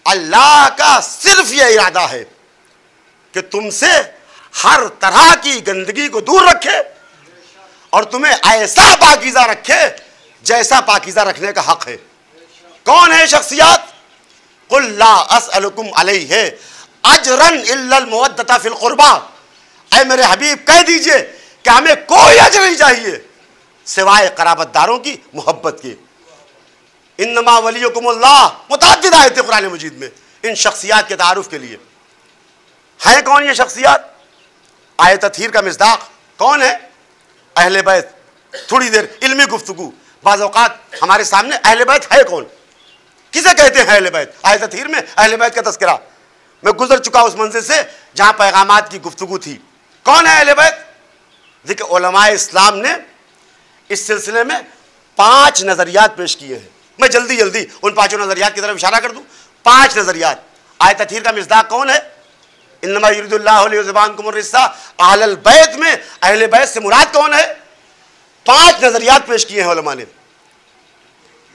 अल्लाह का सिर्फ यह इरादा है कि तुमसे हर तरह की गंदगी को दूर रखे और तुम्हें ऐसा पाकीज़ा रखे जैसा पाकीज़ा रखने का हक है। कौन है शख्सियत? कुल ला अस्अलुकुम अलैहि अजरन इल्लल मुवद्दता फिल कुर्बा। ऐ मेरे हबीब कह दीजिए कि हमें कोई अजर नहीं चाहिए सिवाय कराबतदारों की मोहब्बत के। इन्नमा वलियुकुमुल्लाह, मुतअद्दिद आयत कुरान मजीद में इन शख्सियात के तारुफ के लिए। हैं कौन ये शख्सियात? आयत तत्हीर का मिस्दाक कौन है? अहले बैत। थोड़ी देर इल्मी गुफ्तगू, बाज़ औक़ात हमारे सामने अहले बैत है कौन, किसे कहते हैं अहले बैत? आयत तत्हीर में अहले बैत का तज़किरा। मैं गुजर चुका उस मंजिल से जहाँ पैगामात की गुफ्तगू थी। कौन है अहले बैत? देखिए, उलमाए इस्लाम ने इस सिलसिले में 5 नज़रियात पेश किए हैं। मैं जल्दी जल्दी उन 5 नज़रियात की तरफ इशारा कर दूँ। 5 नज़रियात। आयत तत्हीर का मिस्दाक कौन है? इन्नमा युरीदुल्लाहु लियुज़हिबा अन्कुमुर रिज्स अहलल बैत में अहले बैत से मुराद कौन है? 5 नज़रियात पेश किए हैं उलमा ने।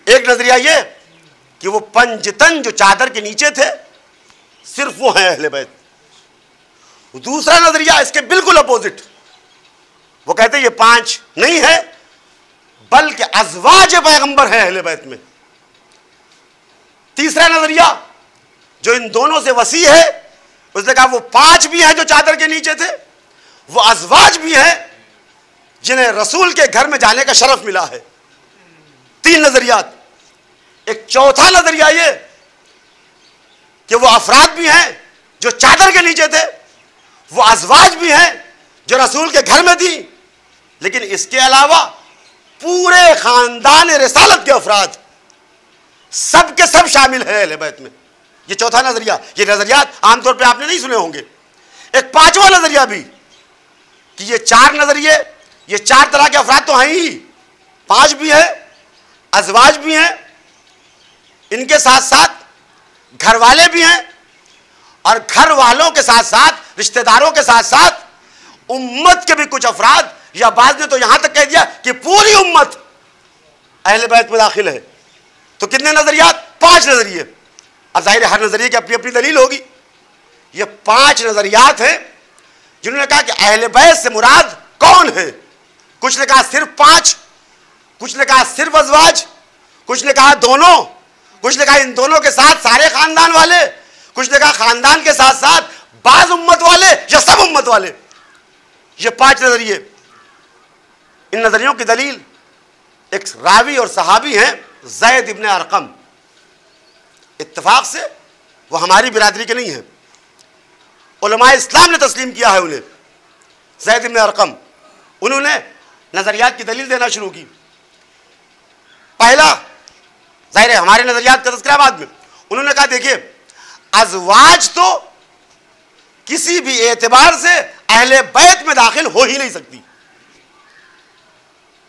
एक नज़रिया ये कि वो पंजतन जो चादर के नीचे थे सिर्फ वो हैं अहले बैत। दूसरा नज़रिया इसके बिल्कुल अपोजिट, वो कहते हैं ये 5 नहीं है बल्कि अज़वाज पैगंबर है अहले बैत में। तीसरा नज़रिया जो इन दोनों से वसी है, उसने कहा वो 5 भी हैं जो चादर के नीचे थे, वो अज़वाज भी हैं जिन्हें रसूल के घर में जाने का शरफ मिला है। 3 नज़रियात। एक चौथा नज़रिया ये कि वो अफराद भी हैं जो चादर के नीचे थे, वो अज़वाज भी हैं जो रसूल के घर में थी, लेकिन इसके अलावा पूरे खानदान रिसालत के अफराद सब के सब शामिल हैं अहले बैत में। ये चौथा नजरिया। ये नजरियात आमतौर पे आपने नहीं सुने होंगे। एक पांचवा नजरिया भी कि ये चार नजरिए, ये चार तरह के अफराद तो हैं ही, पांच भी है, अजवाज भी हैं, इनके साथ साथ घर वाले भी हैं, और घर वालों के साथ साथ रिश्तेदारों के साथ साथ उम्मत के भी कुछ अफराद, या बाद ने तो यहां तक कह दिया कि पूरी उम्मत अहले बैत में दाखिल है। तो कितने नजरियात? पांच नजरिए। अब जाहिर है हर नजरिए की अपनी अपनी दलील होगी। ये पांच नजरियात हैं जिन्होंने कहा कि अहले बैत से मुराद कौन है। कुछ ने कहा सिर्फ पांच, कुछ ने कहा सिर्फ अज़वाज, कुछ ने कहा दोनों, कुछ ने कहा इन दोनों के साथ सारे खानदान वाले, कुछ ने कहा खानदान के साथ साथ बाज उम्मत वाले या सब उम्मत वाले। ये पांच नजरिए। इन नजरियों की दलील एक रावी और सहाबी हैं ज़ैद इब्न अरकम। इत्तेफाक से वो हमारी बिरादरी के नहीं है, उलमाए इस्लाम ने तस्लीम किया है उन्हें। ज़ैद इब्न अरकम, उन्होंने नजरियात की दलील देना शुरू की। पहला, जाहिर है हमारे नजरियात का तज़किरा बाद में, उन्होंने कहा देखिए अज़वाज तो किसी भी एतबार से अहले बैत में दाखिल हो ही नहीं सकती।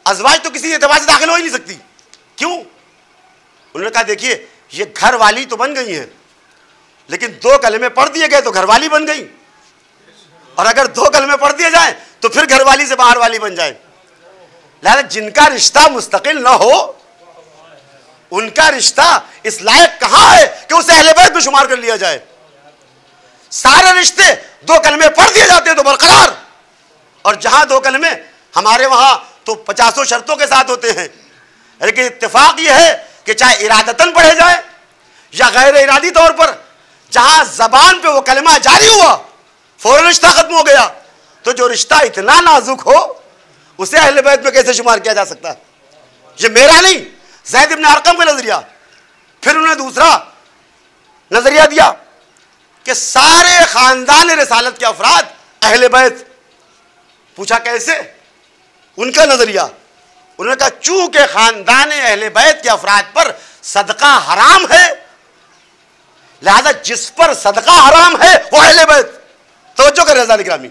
अज़वाज तो किसी एतबार से दाखिल हो ही नहीं सकती। क्यों? उन्होंने कहा देखिए ये घर वाली तो बन गई हैं, लेकिन दो कलमे पढ़ दिए गए तो घरवाली बन गई, और अगर दो कलमे पढ़ दिए जाए तो फिर घरवाली से बाहर वाली बन जाए। लिहाजा जिनका रिश्ता मुस्तकिल ना हो उनका रिश्ता इस लायक कहां है कि उसे अहले बैत में शुमार कर लिया जाए। सारे रिश्ते दो कलमे पढ़ दिए जाते हैं तो बरकरार, और जहां दो कलमे हमारे वहां तो 50 शर्तों के साथ होते हैं। लेकिन इत्तेफाक यह है कि चाहे इरादतन पढ़े जाए या गैर इरादी तौर पर, जहां जबान पे वो कलमा जारी हुआ फौरन रिश्ता खत्म हो गया। तो जो रिश्ता इतना नाजुक हो उसे अहले बैत में कैसे शुमार किया जा सकता है? ये मेरा नहीं, ज़ैद इब्न अरकम का नजरिया। फिर उन्होंने दूसरा नजरिया दिया कि सारे खानदान रिसालत के अफराद अहले बैत। पूछा कैसे? उनका नजरिया, उन्होंने कहा चूंकि खानदान अहले बैत के अफराद पर सदका हराम है, लिहाजा जिस पर सदका हराम है वो अहले बैत। तवज्जो करें ज़ालिक ग्रामी,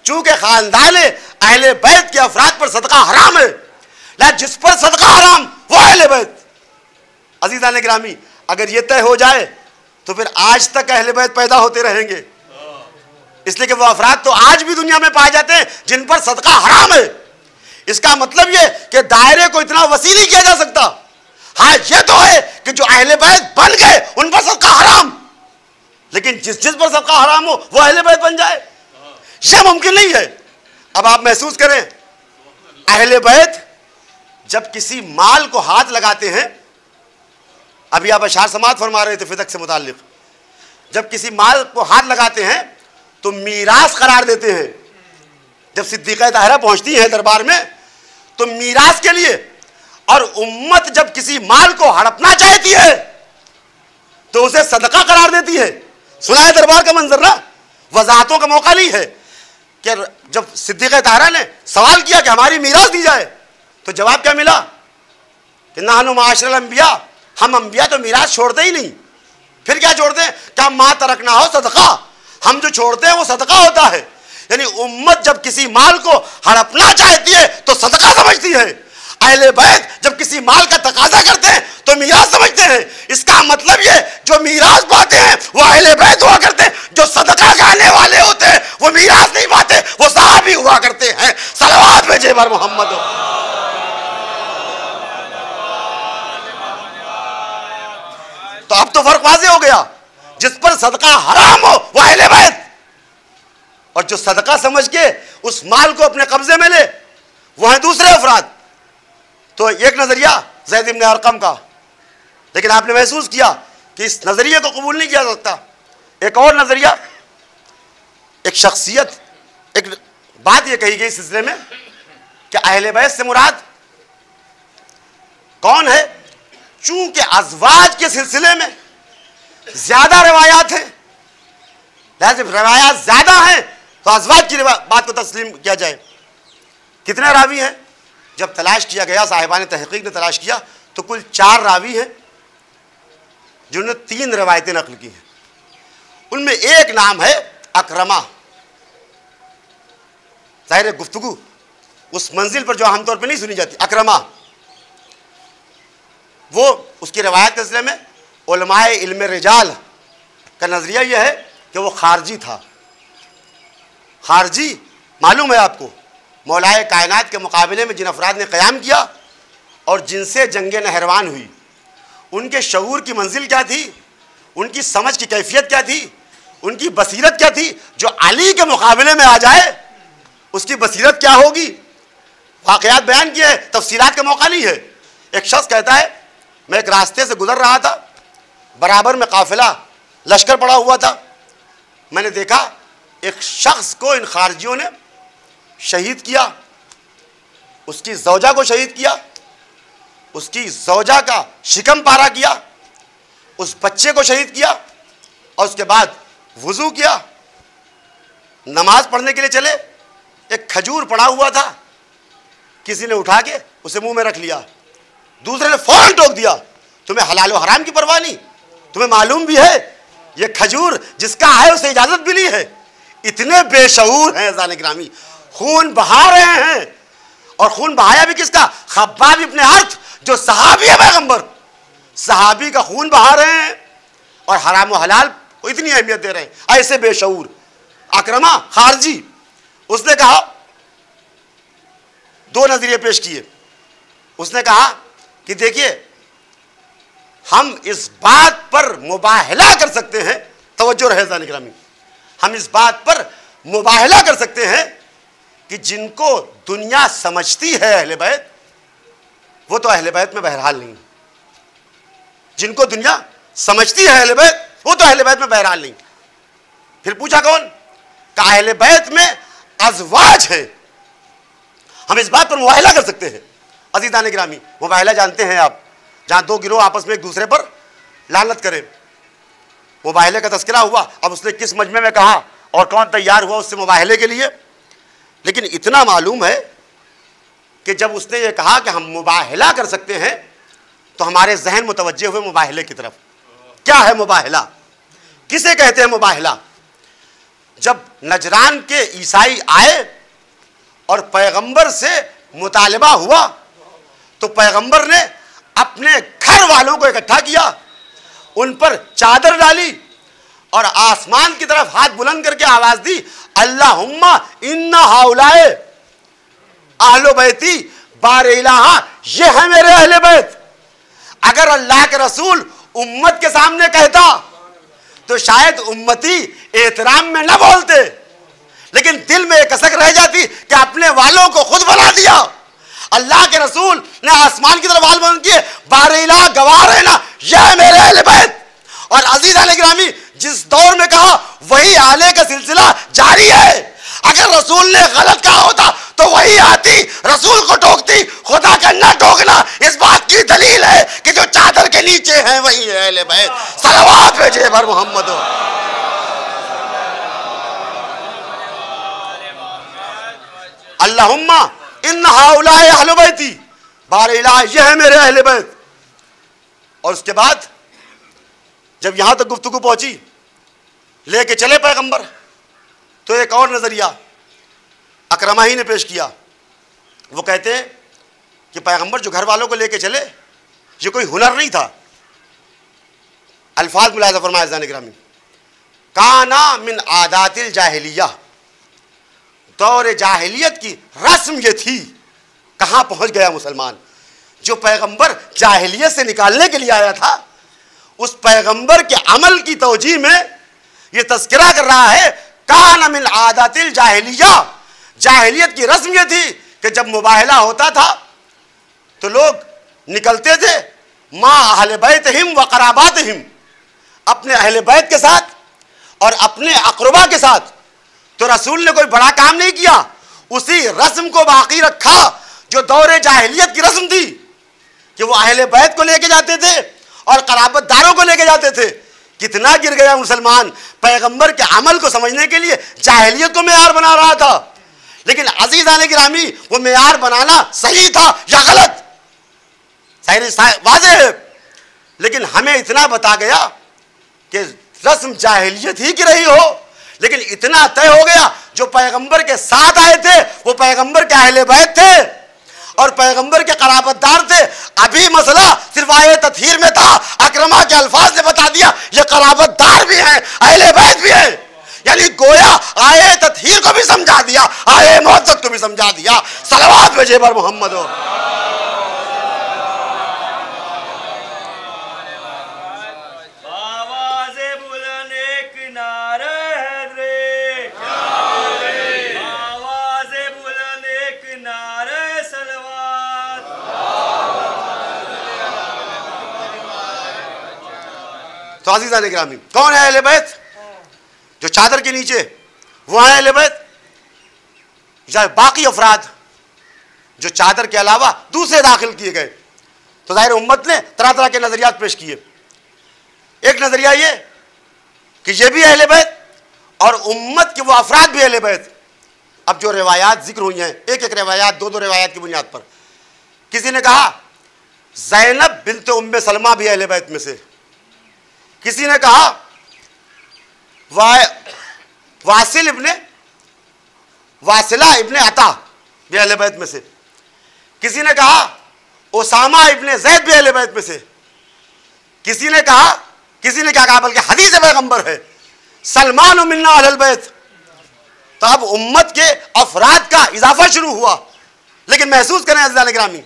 चूंकि खानदान अहले बैत के अफराद पर सदका हराम है, लिहाजा जिस पर सदका हराम वो अहले बैत। अज़ीज़ान ग्रामी, अगर ये तय हो जाए तो फिर आज तक अहले बैत पैदा होते रहेंगे, इसलिए कि वो अफराद तो आज भी दुनिया में पाए जाते हैं जिन पर सदका हराम है। इसका मतलब ये कि दायरे को इतना वसी नहीं किया जा सकता। हाँ ये तो है कि जो अहले बैत बन गए उन पर सदका हराम, लेकिन जिस जिस पर सदका हराम हो वो अहले बैत बन जाए, यह मुमकिन नहीं है। अब आप महसूस करें, अहले बैत जब किसी माल को हाथ लगाते हैं, अभी आप अशार समात फरमा रहे थे फिदक से मुताल्लिक, जब किसी माल को हाथ लगाते हैं तो मीरास करार देते हैं। जब सिद्दीक़ा ताहिरा पहुंचती है दरबार में तो मीरास के लिए, और उम्मत जब किसी माल को हड़पना चाहती है तो उसे सदका करार देती है। सुना है दरबार का मंजर ना, वजाहतों का मौका नहीं है कि जब सिद्दीक़ा ताहिरा ने सवाल किया कि हमारी मीरास दी जाए तो जवाब क्या मिला कि नहनु माशरल अंबिया, हम अंबिया तो मीरास छोड़ते ही नहीं। फिर क्या छोड़ते हैं? क्या मा तरकना हो सदका, हम जो छोड़ते हैं वो सदका होता है। यानी उम्मत जब किसी माल को हड़पना चाहती है तो सदका समझती है, अहले बैत जब किसी माल का तकाजा करते हैं तो मीरास समझते हैं। इसका मतलब ये जो मीरास पाते हैं वो अहले बैत हुआ करते हैं, जो सदका खाने वाले होते हैं वो मीरास नहीं पाते, वो सहाबी हुआ करते हैं। सलवात भेजे बर मोहम्मद। तो अब तो फर्क वाज़ेह हो गया, जिस पर सदका हराम हो वो अहले बैत, और जो सदका समझ के उस माल को अपने कब्जे में ले वो है दूसरे अफराद। तो एक नजरिया ज़ैद इब्न अरकम का, लेकिन आपने महसूस किया कि इस नजरिए को कबूल नहीं किया जा सकता। एक और नजरिया, एक शख्सियत, एक बात यह कही गई इस सिलसिले में कि अहले बैत से मुराद कौन है? चूंकि अज़वाज के सिलसिले में ज्यादा रवायात हैं, लिहाजा रवायात ज्यादा हैं तो अज़वाज की बात को तस्लीम किया जाए। कितने रावी हैं? जब तलाश किया गया, साहिबान तहकीक ने तलाश किया तो कुल 4 रावी हैं। जिन्होंने 3 रवायतें नकल की हैं। उनमें एक नाम है अकरमा। जाहिर गुफ्तगू उस मंजिल पर जो आमतौर पर नहीं सुनी जाती, अकरमा। वो उसकी रवायत के सिलसिले में उलमाए इल्म रिजाल का नज़रिया यह है कि वो खारजी था। खारजी मालूम है आपको, मौलाए कायनात के मुकाबले में जिन अफराद ने क़याम किया और जिनसे जंग नहरवान हुई, उनके शऊर की मंजिल क्या थी, उनकी समझ की कैफियत क्या थी, उनकी बसीरत क्या थी। जो अली के मुकाबले में आ जाए उसकी बसीरत क्या होगी। वाक़यात बयान किए, तफसीलात का मौका नहीं है। एक शख्स कहता है, मैं एक रास्ते से गुजर रहा था, बराबर में काफिला लश्कर पड़ा हुआ था। मैंने देखा एक शख्स को इन खारजियों ने शहीद किया, उसकी ज़ौजा को शहीद किया, उसकी ज़ौजा का शिकम पारा किया, उस बच्चे को शहीद किया और उसके बाद वुज़ू किया, नमाज पढ़ने के लिए चले। एक खजूर पड़ा हुआ था, किसी ने उठा के उसे मुंह में रख लिया, दूसरे ने फौरन टोक दिया, तुम्हें हलाल व हराम की परवाह नहीं, तुम्हें मालूम भी है ये खजूर जिसका है उसे इजाजत भी नहीं है। इतने बेशऊर हैं ज़ाने गिरामी, खून बहा रहे हैं। और खून बहाया भी किसका? खब्बाब इब्ने अर्थ, जो सहाबी है पैगंबर, सहाबी का खून बहा रहे हैं और हराम व हलाल को इतनी अहमियत दे रहे हैं। ऐसे बेशऊर अकरमा खारजी, उसने कहा, 2 नजरिए पेश किए। उसने कहा कि देखिए, हम इस बात पर मुबाहला कर सकते हैं, तवज्जो रहे ज़ाने गिरामी, हम इस बात पर मुबाहला कर सकते हैं कि जिनको दुनिया समझती है अहले बैत, वो तो अहले बैत में बहरहाल नहीं। जिनको दुनिया समझती है अहले बैत, वो तो अहले बैत में बहरहाल नहीं। फिर पूछा कौन? का अहले बैत में अज़वाज है, हम इस बात पर मुबाहला कर सकते हैं। अज़ीज़ान गिरामी, मुबाहला जानते हैं आप, जहाँ 2 गिरोह आपस में एक दूसरे पर लानत करें। मुबाहले का तज़किरा हुआ, अब उसने किस मजमे में कहा और कौन तैयार हुआ उससे मुबाहले के लिए। लेकिन इतना मालूम है कि जब उसने ये कहा कि हम मुबाहला कर सकते हैं, तो हमारे जहन मुतवज्जे हुए मुबाहले की तरफ। क्या है मुबाहला? किसे कहते हैं मुबाहला? जब नजरान के ईसाई आए और पैगंबर से मुतालबा हुआ, तो पैगंबर ने अपने घर वालों को इकट्ठा किया, उन पर चादर डाली और आसमान की तरफ हाथ बुलंद करके आवाज दी, अल्लाहुम्मा इन्ना हाउलाए अहले बैती बारे इलाहा, ये है मेरे अहले बैत। अगर अल्लाह के रसूल उम्मत के सामने कहता तो शायद उम्मती एहतराम में न बोलते, लेकिन दिल में एक कसक रह जाती कि अपने वालों को खुद बना दिया। अल्लाह के रसूल ने आसमान की तरफ हाथ बुलंद किए, बारे इलाहा गवाह रहना, यह है मेरे अहले बैत। और अजीज अहले गिरामी, जिस दौर में कहा वही आले का सिलसिला जारी है। अगर रसूल ने गलत कहा होता तो वही आती, रसूल को टोकती। खुदा का न टोकना इस बात की दलील है कि जो चादर के नीचे है वही है अहले बैत। सलवात भेजे बर मोहम्मद। अल्लाहुम्मा इन्ना हाउलाए अहले बैती बारे इलाहा, यह है मेरे अहले बैत। और उसके बाद जब यहां तक गुफ्तगू पहुंची, लेके चले पैगंबर, तो एक और नजरिया अकरमा ही ने पेश किया। वो कहते हैं कि पैगंबर जो घर वालों को लेके चले, ये कोई हुनर नहीं था। अल्फाज मुलाहिजा फरमाया ज़ाने गिरामी, काना मिन आदातिल जाहिलिया, दौर जाहिलियत की रस्म ये थी। कहां पहुंच गया मुसलमान? जो पैगंबर जाहिलियत से निकालने के लिए आया था, उस पैगंबर के अमल की तौजीह में यह तज़किरा कर रहा है, काना मिन आदातिल जाहिलिया, जाहिलियत की रस्म यह थी कि जब मुबाहला होता था तो लोग निकलते थे मा अहले बैतहिम व क़राबातहिम, अपने अहले बैत के साथ और अपने अक़रबा के साथ। तो रसूल ने कोई बड़ा काम नहीं किया, उसी रस्म को बाकी रखा जो दौरे जाहिलियत की रस्म थी, कि वो अहले बैत को लेके जाते थे और क़राबतदारों को लेके जाते थे। कितना गिर गया मुसलमान पैगंबर के अमल को समझने के लिए जाहिलियत को मेयार बना रहा था। लेकिन अजीज आने गिरामी, वो मेयार बनाना सही था या गलत? वाज़ेह है लेकिन हमें इतना बता गया कि रस्म जाहिलियत ही की रही हो, लेकिन इतना तय हो गया जो पैगंबर के साथ आए थे वो पैगंबर के अहले बैत थे और पैगंबर के कराबतदार थे। अभी मसला सिर्फ आये तत्हीर में था, अकरमा के अल्फाज ने बता दिया ये कराबतदार भी हैं, अहले बैत भी हैं। यानी गोया आये तत्हीर को भी समझा दिया, आये मुहद्दत को भी समझा दिया। सलवात भेजे पर मोहम्मद हो। तो अज़ीज़ान गिरामी, कौन है अहले बैत? जो चादर के नीचे वो है अहले बैत। बाकी अफराद जो चादर के अलावा दूसरे दाखिल किए गए, तो ज़ाहिर उम्मत ने तरह तरह के नजरियात पेश किए। एक नजरिया ये कि ये भी अहले बैत और उम्मत के वो अफराद भी अहले बैत। अब जो रिवायात जिक्र हुई हैं, एक एक रिवायात, दो दो रिवायात की बुनियाद पर, किसी ने कहा ज़ैनब बिन्त उम्मे सलमा भी अहले बैत में से, किसी ने कहा वासिला इब्ने अता भी अहले बैत में से, किसी ने कहा उसामा इब्ने ज़ैद भी अहले बैत में से, किसी ने क्या कहा बल्कि हदीस पैगंबर है सलमान मिन्ना अहल बैत। तो अब उम्मत के अफराद का इजाफा शुरू हुआ। लेकिन महसूस करें अज़ीज़ान गिरामी,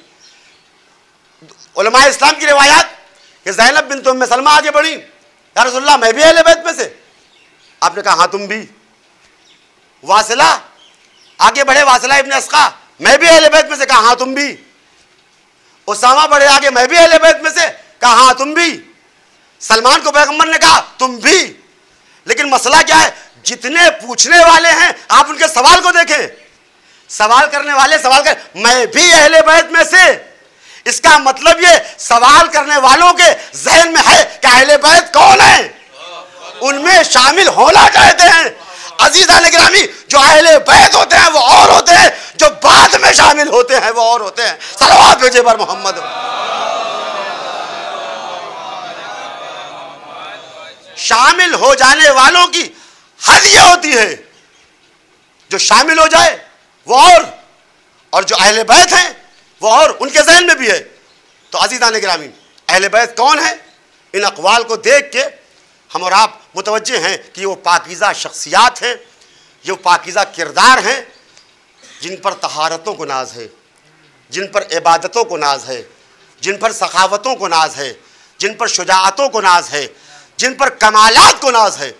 उलमाए इस्लाम की रिवायात कि ज़ैनब बिन्त उम्मे सलमा आगे बढ़ी, या रसूलल्लाह मैं भी अहले बैत में से। आपने कहा हाँ तुम भी। वासिला आगे बढ़े, वासिला इब्ने अस्का, मैं भी अहले बैत में से, कहा हाँ तुम भी। उसामा बढ़े आगे, मैं भी अहले बैत में से, कहा हाँ तुम भी। सलमान को पैगंबर ने कहा तुम भी। लेकिन मसला क्या है, जितने पूछने वाले हैं आप उनके सवाल को देखें। सवाल करने वाले सवाल कर, मैं भी अहले बैत में से, इसका मतलब ये सवाल करने वालों के जहन में है कि अहले बैत कौन है, उनमें शामिल होना चाहते हैं। अज़ीज़ान गिरामी, जो अहले बैत होते हैं वो और होते हैं, जो बाद में शामिल होते हैं वो और होते हैं। सलवात भेजे पर मोहम्मद। शामिल हो जाने वालों की हद ये होती है जो शामिल हो जाए वो और जो अहले बैत हैं वो और, उनके जहन में भी है। तो अज़ीज़ान गिरामी, अहले बैत कौन है? इन अक़वाल को देख के हम और आप मुतवज्जे हैं कि वो पाकीज़ा शख्सियात हैं, ये पाकीज़ा किरदार हैं जिन पर तहारतों को नाज है, जिन पर इबादतों को नाज है, जिन पर सखावतों को नाज है, जिन पर शुजाअतों को नाज है, जिन पर कमालात को नाज है।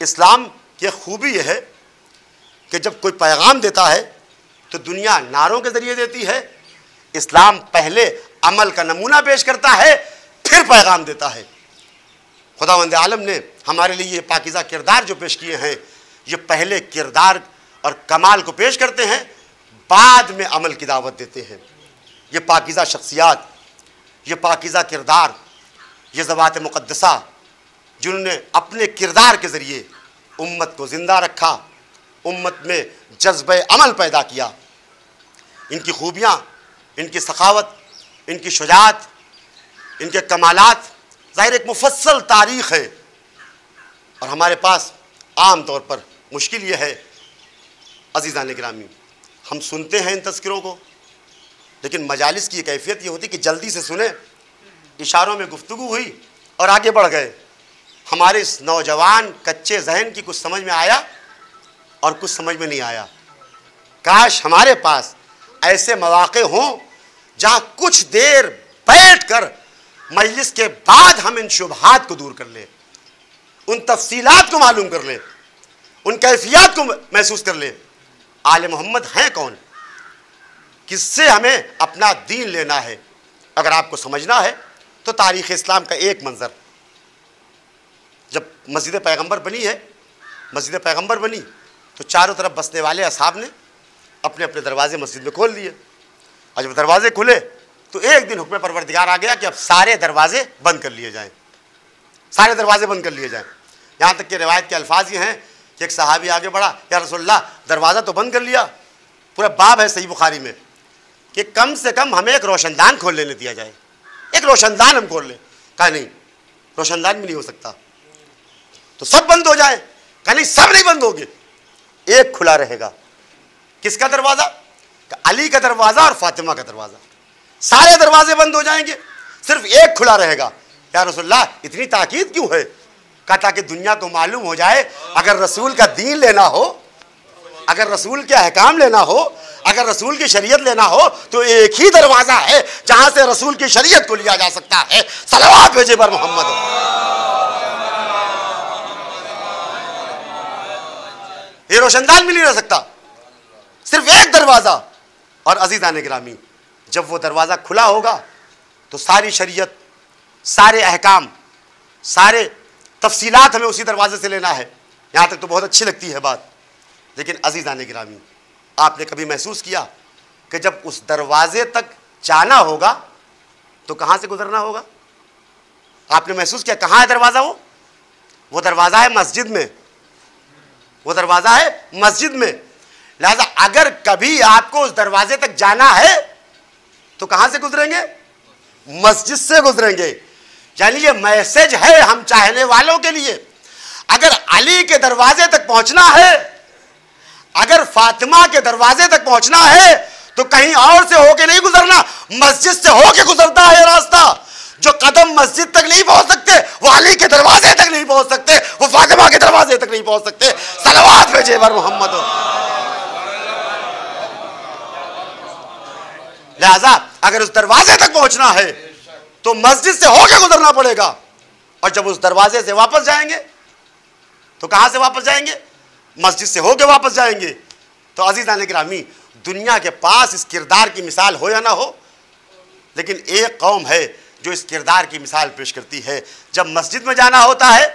इस्लाम की खूबी यह है कि जब कोई पैगाम देता है तो दुनिया नारों के ज़रिए देती है। इस्लाम पहले अमल का नमूना पेश करता है, फिर पैगाम देता है। खुदावंद आलम ने हमारे लिए ये पाकीज़ा किरदार जो पेश किए हैं, ये पहले किरदार और कमाल को पेश करते हैं, बाद में अमल की दावत देते हैं। ये पाकीज़ा शख्सियात, ये पाकीज़ा किरदार, ये ज़वात मुक़द्दसा जिन्होंने अपने किरदार के ज़रिए उम्मत को ज़िंदा रखा, उम्मत में जज्बे अमल पैदा किया। इनकी खूबियाँ, इनकी सखावत, इनकी शुजाअत, इनके कमालात, ज़ाहिर एक मुफस्सल तारीख़ है। और हमारे पास आम तौर पर मुश्किल ये है अज़ीज़ान गिरामी, हम सुनते हैं इन तज़किरों को, लेकिन मजालिस की कैफियत ये होती कि जल्दी से सुने, इशारों में गुफ्तगू हुई और आगे बढ़ गए। हमारे इस नौजवान कच्चे जहन की कुछ समझ में आया और कुछ समझ में नहीं आया। काश हमारे पास ऐसे मौक़े हों जहाँ कुछ देर बैठ कर मजलिस के बाद हम इन शुबहात को दूर कर लें, उन तफसीलात को मालूम कर लें, उन कैफियत को महसूस कर लें। आले मोहम्मद हैं कौन, किससे हमें अपना दीन लेना है। अगर आपको समझना है तो तारीख़ इस्लाम का एक मंज़र, जब मस्जिद पैगंबर बनी है, मस्जिद पैगंबर बनी तो चारों तरफ बसने वाले असहाब ने अपने अपने दरवाजे मस्जिद में खोल दिए। और जब दरवाजे खुले तो एक दिन हुक्म परवरदिगार आ गया कि अब सारे दरवाजे बंद कर लिए जाएं, सारे दरवाजे बंद कर लिए जाएं। यहाँ तक कि रिवायत के अल्फाज ये हैं कि एक सहाबी आगे बढ़ा, या रसूलल्लाह दरवाज़ा तो बंद कर लिया, पूरा बाब है सही बुखारी में कि कम से कम हमें एक रोशनदान खोल लेने दिया जाए, एक रोशनदान हम खोल लें। कहा नहीं, रोशनदान भी नहीं हो सकता। तो सब बंद हो जाए? कहा नहीं, सब नहीं बंद होंगे, एक खुला रहेगा। किसका दरवाजा? अली का दरवाजा और फातिमा का दरवाजा। सारे दरवाजे बंद हो जाएंगे, सिर्फ एक खुला रहेगा। या रसूलल्लाह, इतनी ताकीद क्यों है? कहा ताकि दुनिया को मालूम हो जाए, अगर रसूल का दीन लेना हो, अगर रसूल के अहकाम लेना हो, अगर रसूल की शरीयत लेना हो, तो एक ही दरवाजा है जहां से रसूल की शरीयत को लिया जा सकता है। सलवात भेजे पर मोहम्मद। ये रोशनदान भी नहीं रह सकता, सिर्फ एक दरवाजा। और अजीज़ान गिरामी, जब वो दरवाजा खुला होगा तो सारी शरीयत, सारे अहकाम, सारे तफसीलात हमें उसी दरवाजे से लेना है। यहां तक तो बहुत अच्छी लगती है बात, लेकिन अजीज़ान गिरामी, आपने कभी महसूस किया कि जब उस दरवाजे तक जाना होगा तो कहां से गुजरना होगा? आपने महसूस किया कहां है दरवाजा? वो दरवाजा है मस्जिद में, वो दरवाजा है मस्जिद में। लिहाजा अगर कभी आपको उस दरवाजे तक जाना है तो कहां से गुजरेंगे? मस्जिद से गुजरेंगे। यानी ये मैसेज है हम चाहने वालों के लिए। अगर अली के दरवाजे तक पहुंचना है, अगर फातिमा के दरवाजे तक पहुंचना है, तो कहीं और से होके नहीं गुजरना, मस्जिद से होके गुजरता है रास्ता। जो कदम मस्जिद तक नहीं पहुंच सकते, वो अली के दरवाजे तक नहीं पहुंच सकते, वो फातिमा के दरवाजे तक नहीं पहुंच सकते। सलवात भेजे पर मोहम्मद। लिहाजा अगर उस दरवाजे तक पहुंचना है तो मस्जिद से होके गुजरना पड़ेगा। और जब उस दरवाजे से वापस जाएंगे तो कहां से वापस जाएंगे? मस्जिद से होके वापस जाएंगे। तो अजीज़ान गिरामी, दुनिया के पास इस किरदार की मिसाल हो या ना हो, लेकिन एक कौम है जो इस किरदार की मिसाल पेश करती है। जब मस्जिद में जाना होता है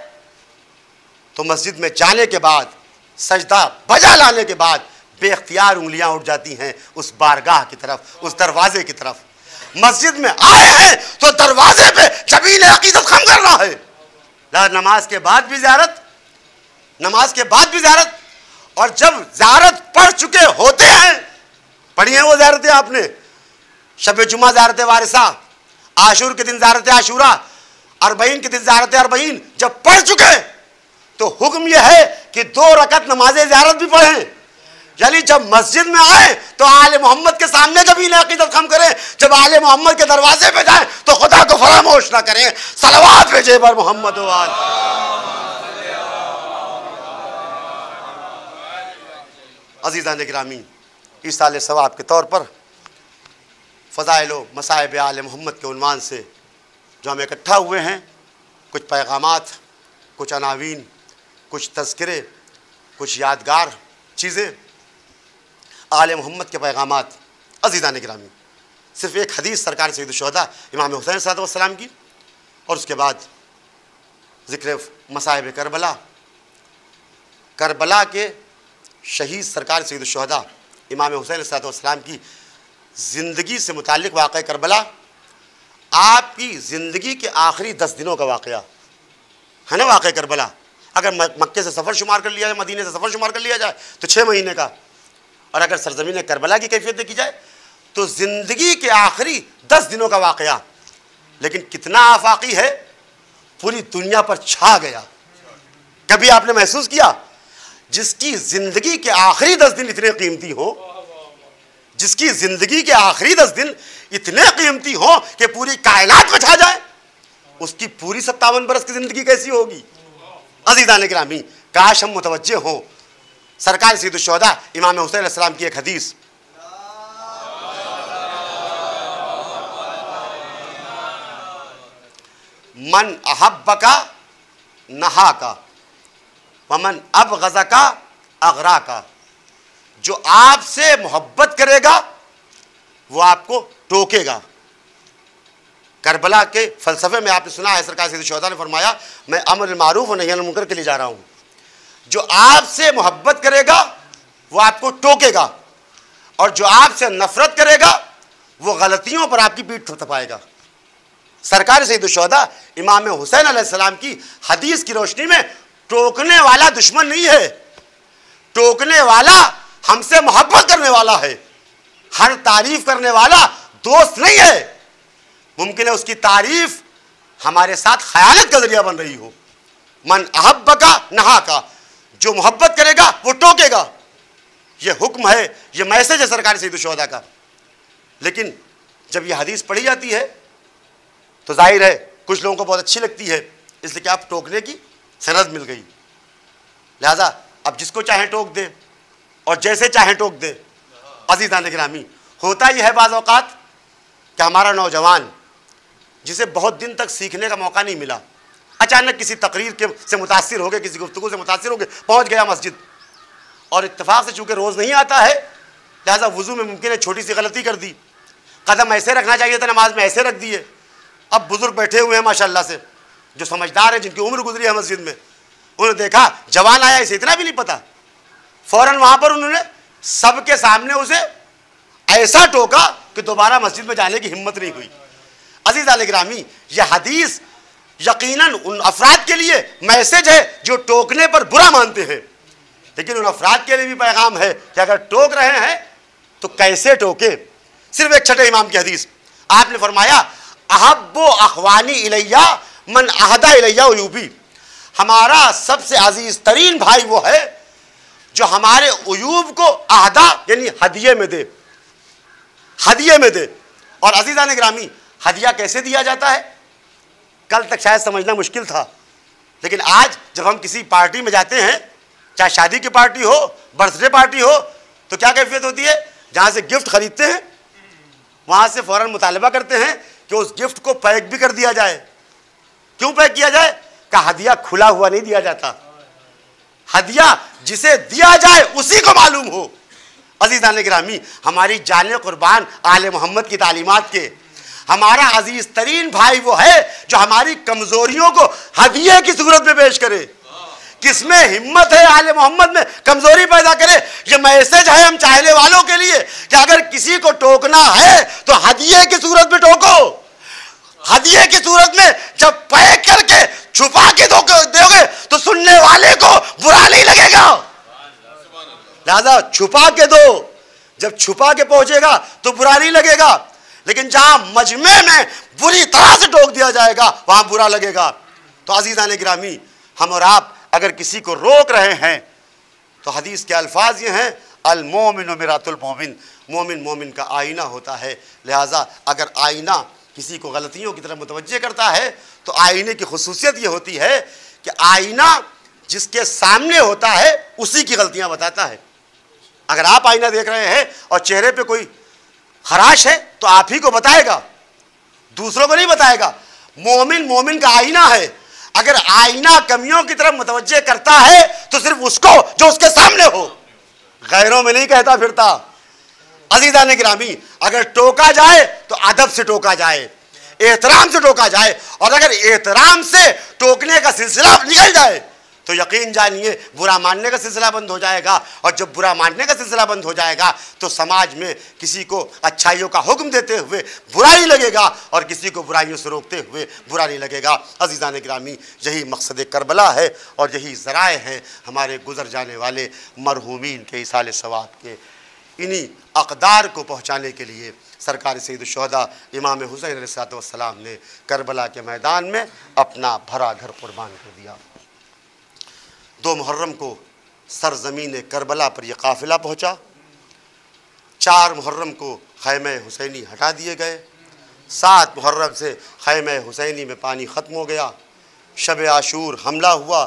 तो मस्जिद में जाने के बाद, सजदा बजा लाने के बाद बेख्तियार उंगलियां उठ जाती हैं उस बारगाह की तरफ, उस दरवाजे की तरफ। मस्जिद में आए हैं तो दरवाजे पे जमीन अकीदत खम करना है। नमाज के बाद भी ज़ियारत, नमाज के बाद भी ज़ियारत। और जब ज़ियारत पढ़ चुके होते हैं, पढ़ी हैं वो ज़ियारतें आपने, शब जुमा ज़ियारत वारिसा, आशूर के दिन ज़ियारत आशूरा, अरबईन के दिन ज़ियारत अरबईन, जब पढ़ चुके तो हुक्म यह है कि 2 रकत नमाज ज़ियारत भी पढ़ें। यानी जब मस्जिद में आए तो आले मोहम्मद के सामने जमीन अकीदत खम करें, जब आले मोहम्मद के दरवाजे पे जाएं तो खुदा को फरामोश ना करें। सलवात भेजे पर मोहम्मद वाल। अजीज़ान गिरामी, ईसाल सवाब के तौर पर फ़ज़ाइल व मसाइब आले मोहम्मद के उन्वान से जो हम इकट्ठा हुए हैं, कुछ पैगामात, कुछ अनावीन, कुछ तज़किरे, कुछ यादगार चीज़ें, आले मोहम्मद के पैगामात। अज़ीज़ान गिरामी, सिर्फ़ एक हदीस सरकार सैयद शुहदा इमाम हुसैन सल्लल्लाहु की, और उसके बाद ज़िक्र मसाइब करबला, करबला के शहीद सरकार सैयद शुहदा इमाम हुसैन सल्लल्लाहु की ज़िंदगी से मुताल्लिक़ वाक़या करबला, आपकी ज़िंदगी के आखिरी 10 दिनों का वाक़या है ना वाक़या करबला। अगर मक्के से सफ़र शुमार कर लिया जाए, मदीने से सफ़र शुमार कर लिया जाए तो 6 महीने का, और अगर सरज़मीन करबला की कैफियत देखी जाए तो ज़िंदगी के आखिरी 10 दिनों का वाक़या। लेकिन कितना आफाकी है, पूरी दुनिया पर छा गया। कभी आपने महसूस किया जिसकी ज़िंदगी के आखिरी 10 दिन इतने कीमती हो, जिसकी ज़िंदगी के आखिरी 10 दिन इतने कीमती हो कि पूरी कायनात में छा जाए, उसकी पूरी 57 बरस की ज़िंदगी कैसी होगी? अज़ीज़ान गिरामी, काश हम मुतवज्जे हों सरकार सैयद शुहदा इमाम हुसैन अलैहिस्सलाम की एक हदीस, मन अहब्बका नहाका वमन अबग़ज़का अग़राका। जो आपसे मोहब्बत करेगा वो आपको टोकेगा। करबला के फ़लसफ़े में आपने सुना है, सरकार सैयद शुहदा ने फरमाया, मैं अम्र मारूफ और नही अनिल मुनकर के लिए जा रहा हूँ। जो आपसे मोहब्बत करेगा वो आपको टोकेगा, और जो आपसे नफरत करेगा वो गलतियों पर आपकी पीठ थपथपाएगा। सरकार सैयद शुहदा इमाम हुसैन अलैहिस्सलाम की हदीस की रोशनी में टोकने वाला दुश्मन नहीं है, टोकने वाला हमसे मोहब्बत करने वाला है। हर तारीफ करने वाला दोस्त नहीं है। मुमकिन है उसकी तारीफ हमारे साथ खयानत का जरिया बन रही हो। मन अहब्ब का नहा का, जो मोहब्बत करेगा वो टोकेगा। ये हुक्म है, ये मैसेज है सरकार सैयद शुहदा का। लेकिन जब ये हदीस पढ़ी जाती है तो जाहिर है कुछ लोगों को बहुत अच्छी लगती है, इसलिए कि आप टोकने की सनद मिल गई, लिहाजा अब जिसको चाहे टोक दे और जैसे चाहे टोक दे। अज़ीज़ान गिरामी, होता यह है बाज़ औक़ात कि हमारा नौजवान जिसे बहुत दिन तक सीखने का मौका नहीं मिला, अचानक किसी तकरीर के से मुतासिर हो गए, किसी गुफ्तगू से मुतासिर हो गए, पहुँच गया मस्जिद, और इत्तेफाक से चूँकि रोज़ नहीं आता है लिहाजा वज़ू में मुमकिन है छोटी सी गलती कर दी, कदम ऐसे रखना चाहिए था नमाज में ऐसे रख दिए। अब बुज़ुर्ग बैठे हुए हैं माशाल्लाह से, जो समझदार हैं, जिनकी उम्र गुजरी है मस्जिद में, उन्होंने देखा जवान आया, इसे इतना भी नहीं पता, फ़ौरन वहाँ पर उन्होंने सबके सामने उसे ऐसा टोका कि दोबारा मस्जिद में जाने की हिम्मत नहीं हुई। अज़ीज़ान गिरामी, यह हदीस यकीनन उन अफराद के लिए मैसेज है जो टोकने पर बुरा मानते हैं, लेकिन उन अफराद के लिए भी पैगाम है कि अगर टोक रहे हैं तो कैसे टोके। सिर्फ एक छठे इमाम की हदीस, आपने फरमाया अहब्बु अखवानी इलैया मन अहदा इलैया उयूबी, हमारा सबसे अजीज तरीन भाई वो है जो हमारे उयूब को अहदा यानी हदिये में दे, हदिये में दे। और अज़ीज़ान गिरामी, हदिया कैसे दिया जाता है कल तक शायद समझना मुश्किल था, लेकिन आज जब हम किसी पार्टी में जाते हैं, चाहे शादी की पार्टी हो, बर्थडे पार्टी हो, तो क्या कैफियत होती है, जहाँ से गिफ्ट खरीदते हैं वहाँ से फ़ौरन मुतालबा करते हैं कि उस गिफ्ट को पैक भी कर दिया जाए। क्यों पैक किया जाए? का हदिया खुला हुआ नहीं दिया जाता, हदिया जिसे दिया जाए उसी को मालूम हो। अज़ीज़ान गिरामी, हमारी जान कुर्बान आले मोहम्मद की तालीमात के हमारा अजीज तरीन भाई वो है जो हमारी कमजोरियों को हदिये की सूरत में पेश करे। किसमें हिम्मत है आले मोहम्मद में कमजोरी पैदा करे। ये मैसेज है हम चाहने वालों के लिए कि अगर किसी को टोकना है तो हदिये की सूरत में टोको। हदिये की सूरत में जब पैक करके छुपा के दोगे तो सुनने वाले को बुरा नहीं लगेगा, लिहाजा छुपा के दो, जब छुपा के पहुंचेगा तो बुरा नहीं लगेगा। लेकिन जहां मजमे में बुरी तरह से टोक दिया जाएगा वहां बुरा लगेगा। तो अज़ीज़ान गिरामी, हम और आप अगर किसी को रोक रहे हैं तो हदीस के अल्फाज ये हैं, अल मोमिन मिरातुल मोमिन, मोमिन मोमिन का आईना होता है। लिहाजा अगर आईना किसी को गलतियों की तरफ मुतवज्जे करता है तो आईने की खुसूसियत ये होती है कि आईना जिसके सामने होता है उसी की गलतियां बताता है। अगर आप आईना देख रहे हैं और चेहरे पे कोई खराश है तो आप ही को बताएगा, दूसरों को नहीं बताएगा। मोमिन मोमिन का आईना है, अगर आईना कमियों की तरफ मुतवज्जे करता है तो सिर्फ उसको जो उसके सामने हो, गैरों में नहीं कहता फिरता। अज़ीज़ान गिरामी, अगर टोका जाए तो अदब से टोका जाए, एहतराम से टोका जाए, और अगर एहतराम से टोकने का सिलसिला निकल जाए तो यकीन जानिए बुरा मानने का सिलसिला बंद हो जाएगा। और जब बुरा मानने का सिलसिला बंद हो जाएगा तो समाज में किसी को अच्छाइयों का हुक्म देते हुए बुरा नहीं लगेगा और किसी को बुराइयों से रोकते हुए बुरा नहीं लगेगा। अज़ीज़ान गिरामी, यही मकसद करबला है और यही ज़राए हैं हमारे गुजर जाने वाले मरहूमीन के इसाले सवाब के। इन्हीं अक़दार को पहुँचाने के लिए सरकार सैयद शुहदा इमाम हुसैन अलैहिस्सलाम ने करबला के मैदान में अपना भरा घर कुर्बान कर दिया। 2 मुहर्रम को सरज़मीन करबला पर यह काफ़िला पहुँचा। 4 मुहर्रम को खैमे हुसैनी हटा दिए गए। 7 मुहर्रम से खैमे हुसैनी में पानी ख़त्म हो गया। शब आशूर हमला हुआ,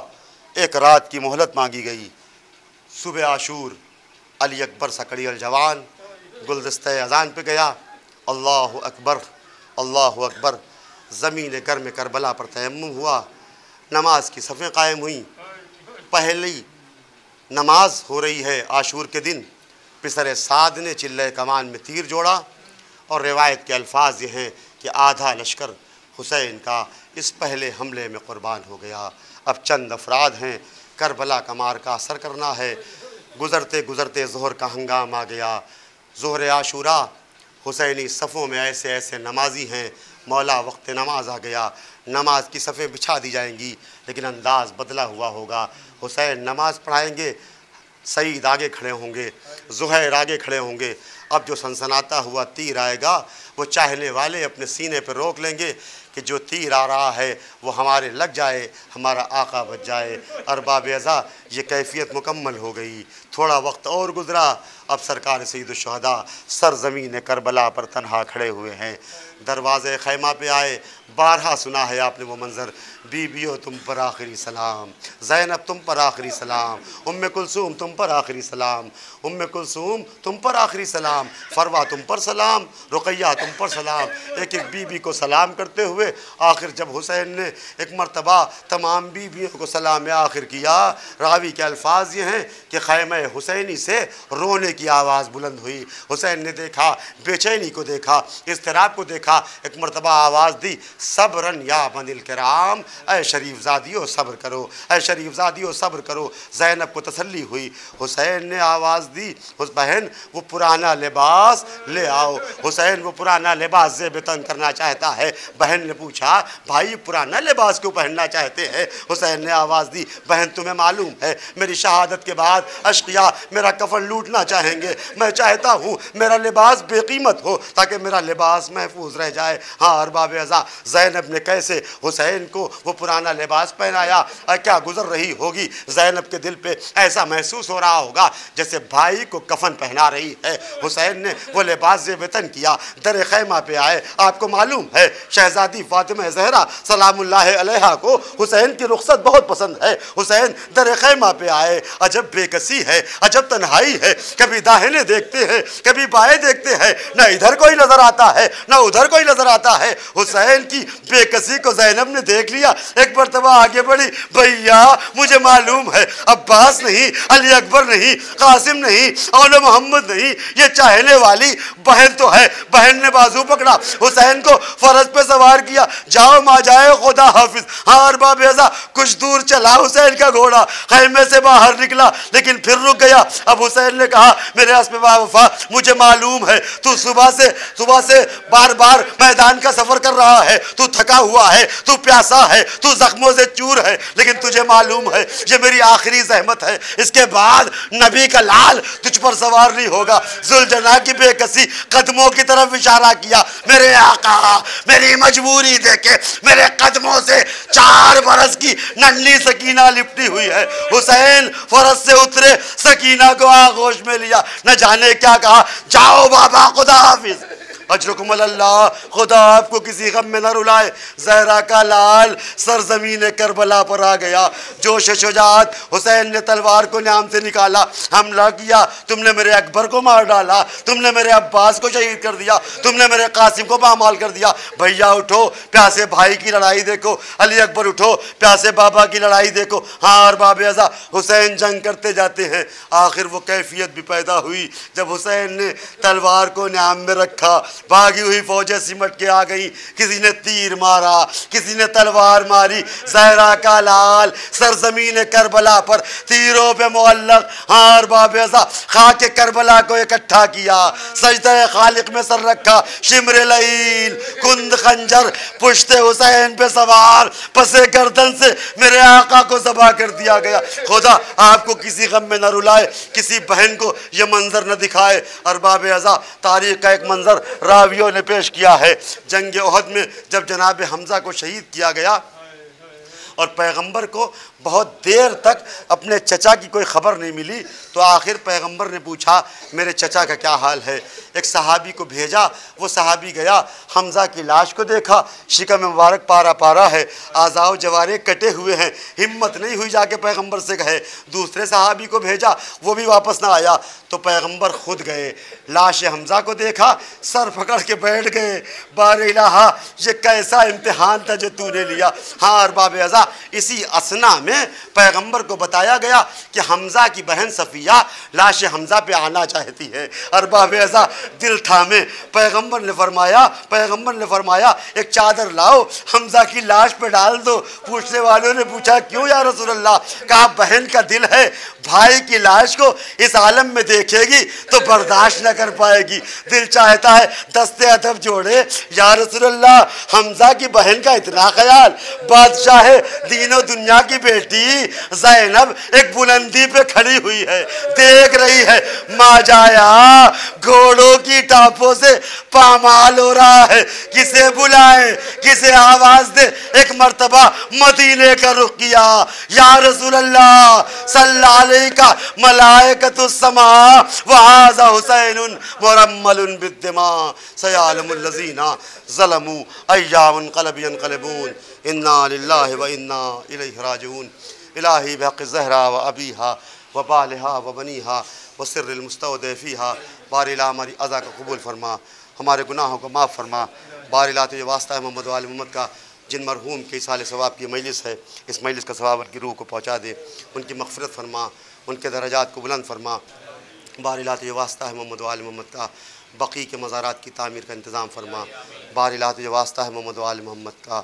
1 रात की मोहलत मांगी गई। सुबह आशूर अली अकबर सकड़ी अल जवान गुलदस्ते अज़ान पे गया, अल्लाहु अकबर अल्लाहु अकबर। ज़मीन घर में करबला पर तयम्मुम हुआ, नमाज की सफ़ें कायम हुई। पहली नमाज हो रही है आशूर के दिन। पिसर साद ने चिल्ले कमान में तीर जोड़ा और रिवायत के अल्फाज ये हैं कि आधा लश्कर हुसैन का इस पहले हमले में कुर्बान हो गया। अब चंद अफराद हैं, करबला का मार्का असर करना है। गुज़रते गुज़रते ज़ोहर का हंगाम आ गया। ज़ोहर आशूरा, हुसैनी सफ़ों में ऐसे ऐसे नमाजी हैं, मौला वक्त नमाज आ गया। नमाज की सफ़ें बिछा दी जाएंगी लेकिन अंदाज़ बदला हुआ होगा। हुसैन नमाज पढ़ाएंगे, सईद आगे खड़े होंगे, ज़ुहैर आगे खड़े होंगे, अब जो सनसनाता हुआ तीर आएगा वो चाहने वाले अपने सीने पर रोक लेंगे कि जो तीर आ रहा है वो हमारे लग जाए, हमारा आका बच जाए। अरबाब अज़ा ये कैफियत मुकम्मल हो गई। थोड़ा वक्त और गुज़रा, अब सरकार सैयदुश्शहदा सरज़मीन करबला पर तन्हा खड़े हुए हैं। दरवाज़े खैमा पे आए। बारहा सुना है आपने वो मंज़र, बीबियों तुम पर आखिरी सलाम, ज़ैनब तुम पर आखिरी सलाम, उम्मे कुलसूम तुम पर आखिरी सलाम, उम्मे कुलसूम तुम पर आखिरी सलाम, फरवा तुम पर सलाम, रुक़ैया तुम पर सलाम। एक एक बीबी को सलाम करते हुए आखिर जब हुसैन ने एक मरतबा तमाम बीबियों को सलाम आखिर किया, रावी के अल्फाज ये हैं कि खैमा हुसैनी से रोने की आवाज़ बुलंद हुई। हुसैन ने देखा, बेचैनी को देखा, इज़्तिराब को देखा। एक मरतबा आवाज़ दी, सब्रन या बनिल किराम, ऐ शरीफ ज़ादियों सब्र करो, ऐ शरीफ ज़ादियों सब्र करो। ज़ैनब को तसल्ली हुई। हुसैन ने आवाज़ दी, उस बहन वो पुराना लिबास ले आओ। हुसैन वो पुराना लिबास ज़ेब-ए-तन करना चाहता है। बहन ने पूछा, भाई पुराना लिबास क्यों पहनना चाहते हैं? हुसैन ने आवाज़ दी, बहन तुम्हें मालूम है मेरी शहादत के बाद अश्किया मेरा कफन लूटना चाहेंगे। मैं चाहता हूँ मेरा लिबास बेकीमत हो ताकि मेरा लिबास महफूज रह जाए। हाँ अरबाब अज़ा, ज़ैनब ने कैसे हुसैन को वो पुराना लिबास पहनाया। क्या गुजर रही होगी ज़ैनब के दिल पे, ऐसा महसूस हो रहा होगा जैसे भाई को कफन पहना रही है। हुसैन ने वो लिबास ज़ेब-ए-तन किया, दर खैमा पे आए। आपको मालूम है शहज़ादी फ़ातिमा ज़हरा सलामुल्लाह अलैहा को हुसैन की रुख़सत बहुत पसंद है। हुसैन दर खैमा पे आए। अजब बेकसी है, अजब तन्हाई है, कभी दाहिने देखते हैं कभी बाएं देखते हैं, न इधर कोई नज़र आता है न उधर कोई नज़र आता है। हुसैन की बेकसी को ज़ैनब ने देख लिया, एक मरतबा आगे बढ़ी, भैया मुझे मालूम है अब्बास नहीं, अली अकबर नहीं, कासिम नहीं, औला मोहम्मद नहीं, ये चाहने वाली बहन तो है। बहन ने बाजू पकड़ा, हुसैन को फरस पे सवार किया, जाओ माँ जाए खुदा हाफिज। हाँ अरबाब अज़ा, कुछ दूर चला हुसैन का घोड़ा, खैमे से बाहर निकला लेकिन फिर रुक गया। अब हुसैन ने कहा, मेरे हस्बे वफा मुझे मालूम है तू सुबह से बार बार मैदान का सफर कर रहा है, तू थका हुआ है, तू प्यासा है, तू जख्मों से चूर है, लेकिन तुझे मालूम है ये मेरी आखिरी जहमत है, इसके बाद नबी का लाल तुझ पर सवार नहीं होगा। जुलजना की बेकसी कदमों की तरफ इशारा किया, मेरे आका मेरी मजबूरी देखे मेरे कदमों से 4 बरस की नन्ही सकीना लिपटी हुई है। हुसैन फरस से उतरे, सकीना को आगोश में लिया, न जाने क्या कहा, जाओ बाबा खुदा हाफिज, अजरकुम अल्लाह, खुदा आपको किसी गम में न रुलाए। ज़हरा का लाल सरजमीन करबला पर आ गया। जोश शुजात, हुसैन ने तलवार को न्याम से निकाला, हमला किया, तुमने मेरे अकबर को मार डाला, तुमने मेरे अब्बास को शहीद कर दिया, तुमने मेरे कासिम को पामाल कर दिया। भैया उठो, प्यासे भाई की लड़ाई देखो, अली अकबर उठो, प्यासे बाबा की लड़ाई देखो। हाँ अरबाब अज़ा, हुसैन जंग करते जाते हैं। आखिर वो कैफियत भी पैदा हुई जब हुसैन ने तलवार को न्याम में रखा, भागी हुई फौजें सिमट के आ गई, किसी ने तीर मारा, किसी ने तलवार मारी। ज़हरा का लाल सरजमीन करबला पर तीरों पे मुअल्लक। हाँ अरबाब अज़ा, खाके करबला को इकट्ठा किया, सजदे खालिक में सर रखा, शिमर लईल कुंद खंजर पुश्ते हुसैन पे सवार, पसे गर्दन से मेरे आका को ज़बा कर दिया गया। खुदा आपको किसी गम में न रुलाए, किसी बहन को ये मंजर न दिखाए। अरबाब अज़ा, तारीख का एक मंजर रावियों ने पेश किया है। जंग ओहद में जब जनाब हमज़ा को शहीद किया गया और पैगंबर को बहुत देर तक अपने चचा की कोई ख़बर नहीं मिली, तो आखिर पैगंबर ने पूछा मेरे चचा का क्या हाल है। एक सहाबी को भेजा, वो सहाबी गया, हमज़ा की लाश को देखा, शिकम मुबारक पारा पारा है, आज़ाव जवारे कटे हुए हैं, हिम्मत नहीं हुई जाके पैगंबर से कहे। दूसरे सहाबी को भेजा, वो भी वापस ना आया, तो पैगंबर खुद गए, लाश हमज़ा को देखा, सर पकड़ के बैठ गए, बार इलाहा ये कैसा इम्तिहान था जो तूने लिया। हाँ अरबाब अज़ा, इसी असना में पैगंबर को बताया गया कि हमज़ा की बहन सफ़िया लाश हमज़ा पे आना चाहती है। अरबाब अज़ा दिल थामे पैगंबर ने फरमाया एक चादर लाओ, हमज़ा की लाश पे डाल दो। पूछने वालों ने पूछा क्यों या रसूल अल्लाह? कहा बहन का दिल है, भाई की लाश को इस आलम में देखेगी तो बर्दाश्त न कर पाएगी, दिल चाहता है दस्ते अदब जोड़े, या रसूल अल्लाह हमज़ा की बहन का इतना ख्याल, बादशाह दीनों दुनिया की बेटी ज़ैनब एक बुलंदी पे खड़ी हुई है, देख रही है माजाया घोड़ों की टापों से पामाल हो रहा है, किसे बुलाए किसे आवाज दे। एक मर्तबा मदीने का रुख किया, या रसूल अल्लाह सल्लल्लाहु अलैहि का मलाइकतुस समा व हाज़ा हुसैनुन मुरम्मलुन बिद्दिमा सयालमुल लज़ीना ज़लमू अय्यामुन क़लबी यनक़लिबून इन्ना लिल्लाहि व इन्ना इलैहि राजिऊन। इलाही बिहक़्क़ि ज़हरा व अबीहा व बालिहा व बनीहा व सिर्रिल मुस्तौदफ़ीहा बारिला हमारी अज़ा का कबूल फरमा, हमारे गुनाहों को माफ़ फरमा। बारिला तुझे वास्ता है मोहम्मद वाले मोहम्मद का, जिन मरहूम के साल सवाब की मजलिस है, इस मजलिस का सवाब उनकी रूह को पहुँचा दे, उनकी मग़फ़िरत फरमा, उनके दर्जात को बुलंद फरमा। बारिला तुझे वास्ता है मोहम्मद वाले मोहम्मद का, बक़ी के मज़ारात की तामीर का इंतज़ाम फरमा। बारिला तुझे वास्ता है मोहम्मद वाले मोहम्मद का,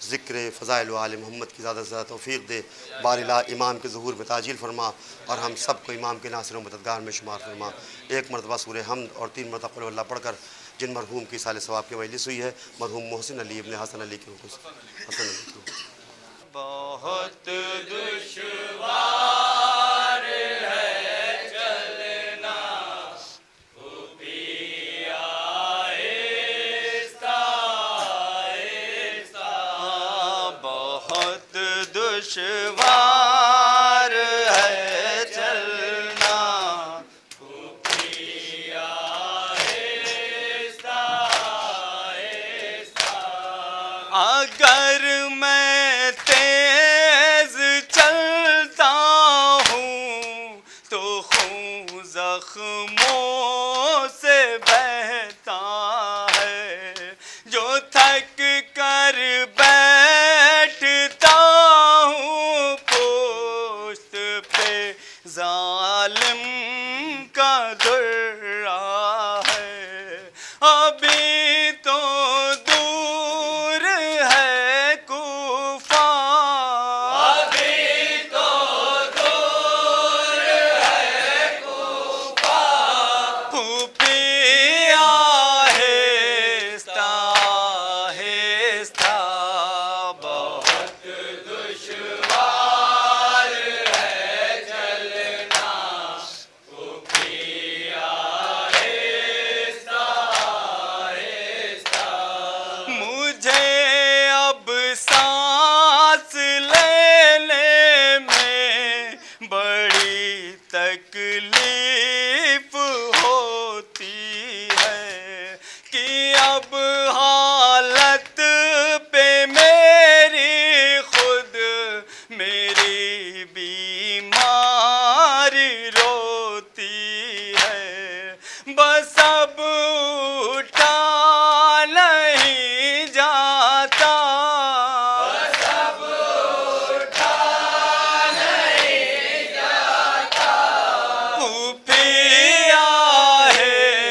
ज़िक्र फ़ज़ाइल वाले मोहम्मद की ज़्यादा से ज़्यादा तौफ़ीक़ दे। बारिला इमाम के ज़ुहूर में ताजील फरमा और हम सब को इमाम के नासिर व मददगार में शुमार फरमा। एक मरतबा सूरह हम्द और 3 मरतबा क़ुल हुवल्लाह पढ़कर जिन मरहूम की साल सवाब की मजलिस हुई है, मरहूम मोहसिन अली इब्न हसन अली की हसन अली की बहुत दुश्वार है चलना पिया आहिस्ता आहिस्ता, बहुत दुश्वार है चलना पिया आहिस्ता आहिस्ता। अगर मैं तेज चलता हूँ तो खून जख्मों से बहता है, जो थक कर बैठता हूँ पोस्ट पे जालिम का दुर्रा है। अभी तो दूर है कूफा, अभी तो दूर है कूफा, फूफी आहिस्ता आहिस्ता, बहुत दुश्वार है चलना फूफी आहिस्ता आहिस्ता। मुझे अब सांस लेने में बड़ी तकलीफ होती है कि अब हालत पे मेरी खुद मेरी बीमारी रोती है। बस अब उठा नहीं जाता, बस अब उठा नहीं जाता, फूफी आहिस्ता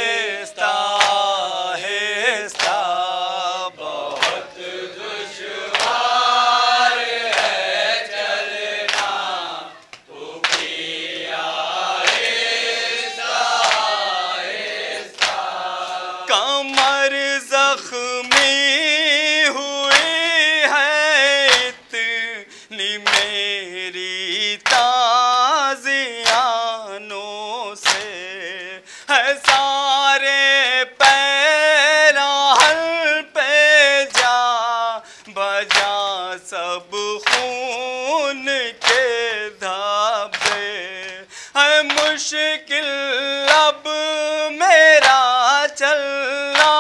आहिस्ता, बहुत दुश्वार है चलना फूफी आहिस्ता आहिस्ता। कमर जख्मी हुई है इतनी मेरी ताज़ियानों से, है सारे पैराहन पे जा बजा सब खून के धाबे, है मुश्किल अब मेरा चलना,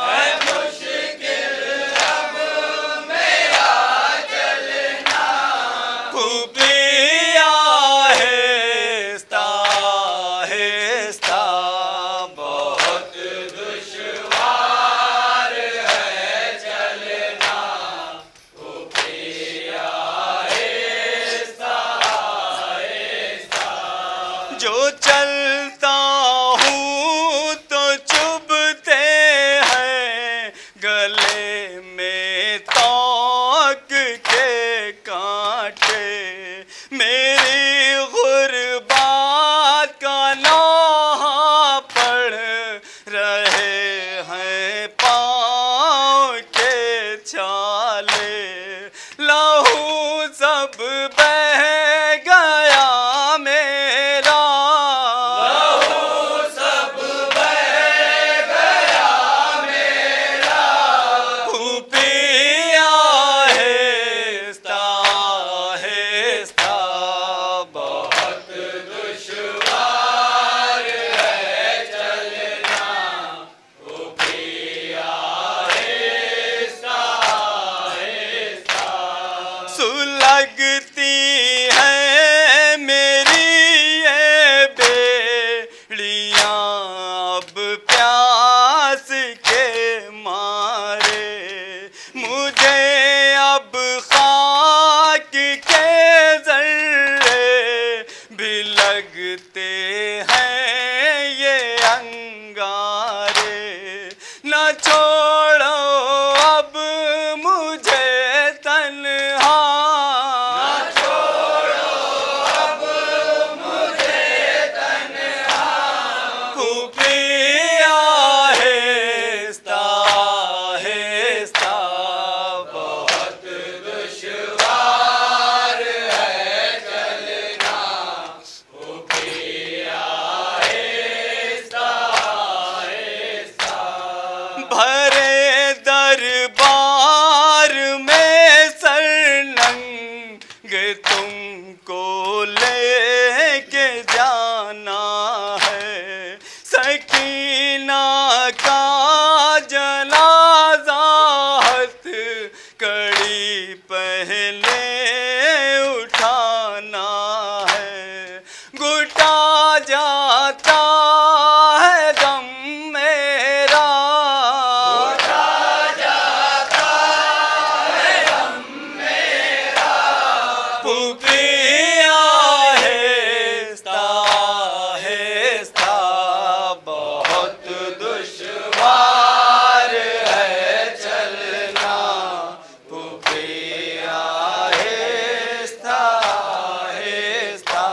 है मुश्किल अब मेरा चलना फूफी आहिस्ता आहिस्ता, बहुत दुश्वार है चलना फूफी आहिस्ता आहिस्ता। जो चलता हूँ है, लहू सब बह गया मेरा, लहू सब बह गया मेरा, पिया आहिस्ता आहिस्ता, बहुत दुश्वार है चलना, पिया आहिस्ता आहिस्ता, सुलगती है मेरी ये बेड़ियां अब प्यास के मारे, मुझे अब खाक के ज़र्रे भी लगते हैं ये अंगारे, न छोड़ो अब मुझे तन्हा, न छोड़ो अब मुझे तन्हा, पिया आहिस्ता आहिस्ता, बहुत दुश्वार है चलना, पिया आहिस्ता आहिस्ता, भरे दरबार में सरनंग तुमको लेके जाना है, सकीना का जनाजा हथ कड़ी पहले उठाना है, घुटा जाता है दम मेरा, घुटा जाता है दम मेरा, पिया आहिस्ता आहिस्ता, बहुत दुश्वार है चलना, पिया आहिस्ता आहिस्ता,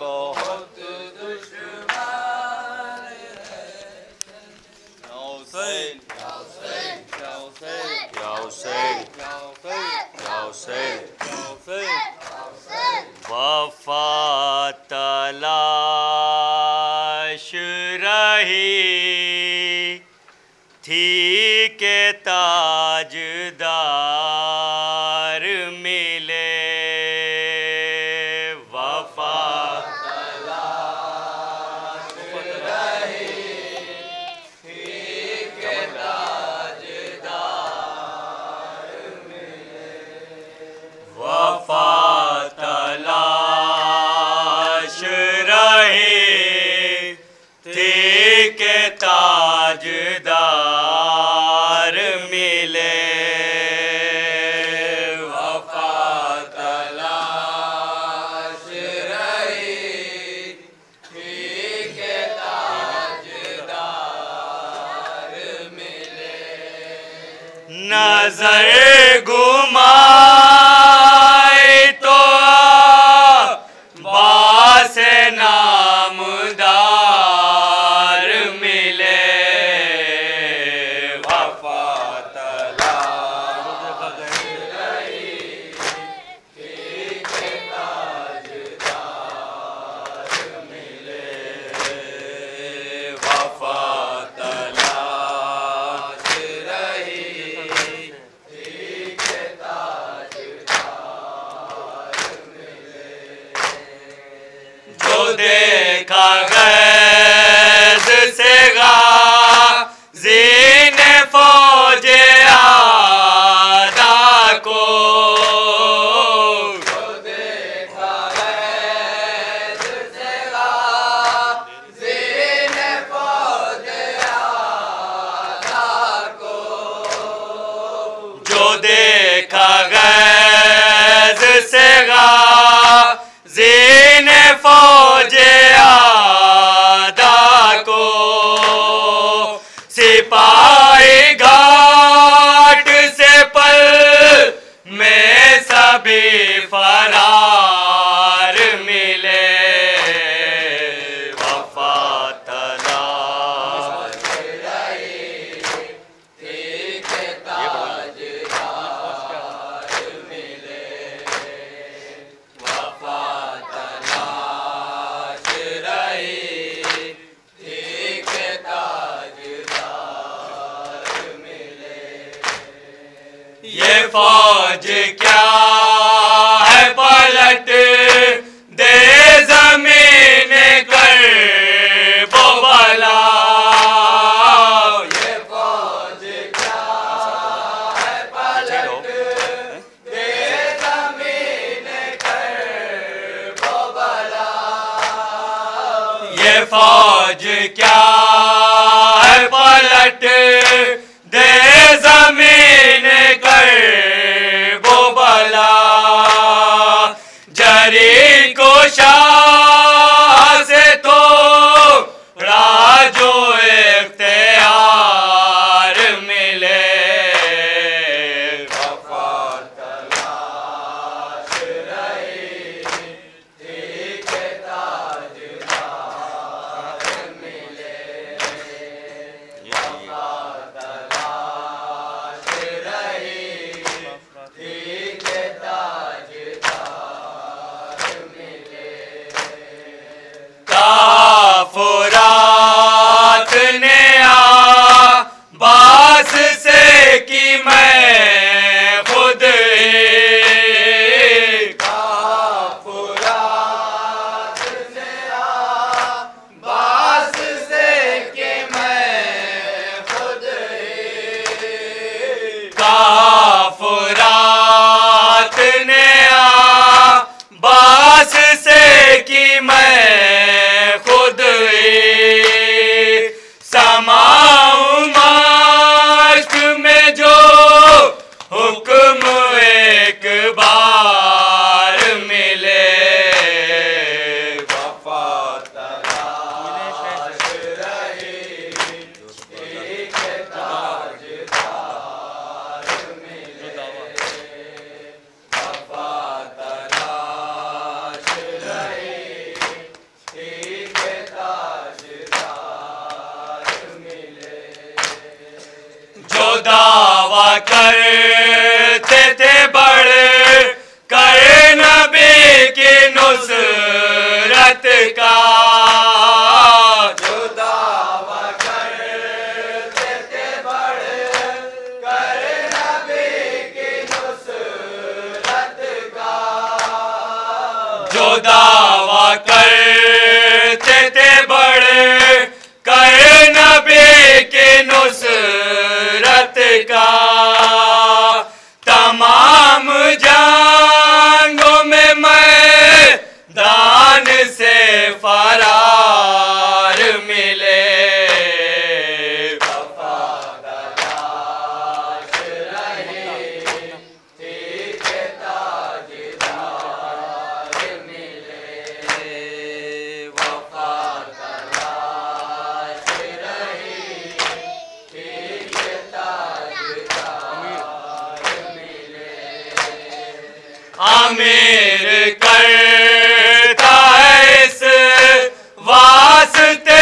बहुत दुश्वार है। वफा तलाश रही थी के ताजदार मिले, वफा तलाश रही थी के ताजदार मिले, वफा तलाश रही थी के ताजदार मिले, वफा तलाश रही थी के ताजदार मिले, नजर घुमाए तो बास नामदार मिले, वफा तलाश रही थी के ताजदार मिले, वफा तलाश रही थी के ताजदार मिले, जो देखा गैज़ से गाज़ी ने फौजे आदा को, जो देखा गैज़ से गाज़ी ने फौजे आदा को, जो देखा गैज़ से गाज़ी ने फौजे आदा को, सिपाही घाट से पल में सभी फरार मिले, वफा तलाश रही थी के ताजदार फौज क्या है पलट दे जमीन कर बोबला। ये फौज क्या है पलट दे जमीन कर बोबला। ये फौज क्या है पलट दे जमीन कर बोबला। जरी को शाह से तो राजो इख्तियार मिले। वफा तलाश रही ठीक ताजदार मिले। वफा तलाश रही ठीक ताजदार मिले। काफुरात ने आबास से की मैं खुद काफुरात ने आबास से की मैं खुद काफुरात ने आबास से की मैं खुद समाऊं माश्क में जो हुक्म एक बार मिले। वफा तलाश रही एक ताजदार मिले। वफा तलाश रही एक ताजदार मिले। जो दावा करते थे बड़े कर नबी की नुसरत का। जो दावा करते थे बड़े कर नबी की नुसरत का। जो दावा करते थे बड़े कर नबी की नुसरत का। तमाम जंगों में मैदान से फरार मिले। वफा तलाश रही ठीक ताजदार मिले। वफा तलाश रही ठीक ताजदार मिले। आमिर करता है इस वास्ते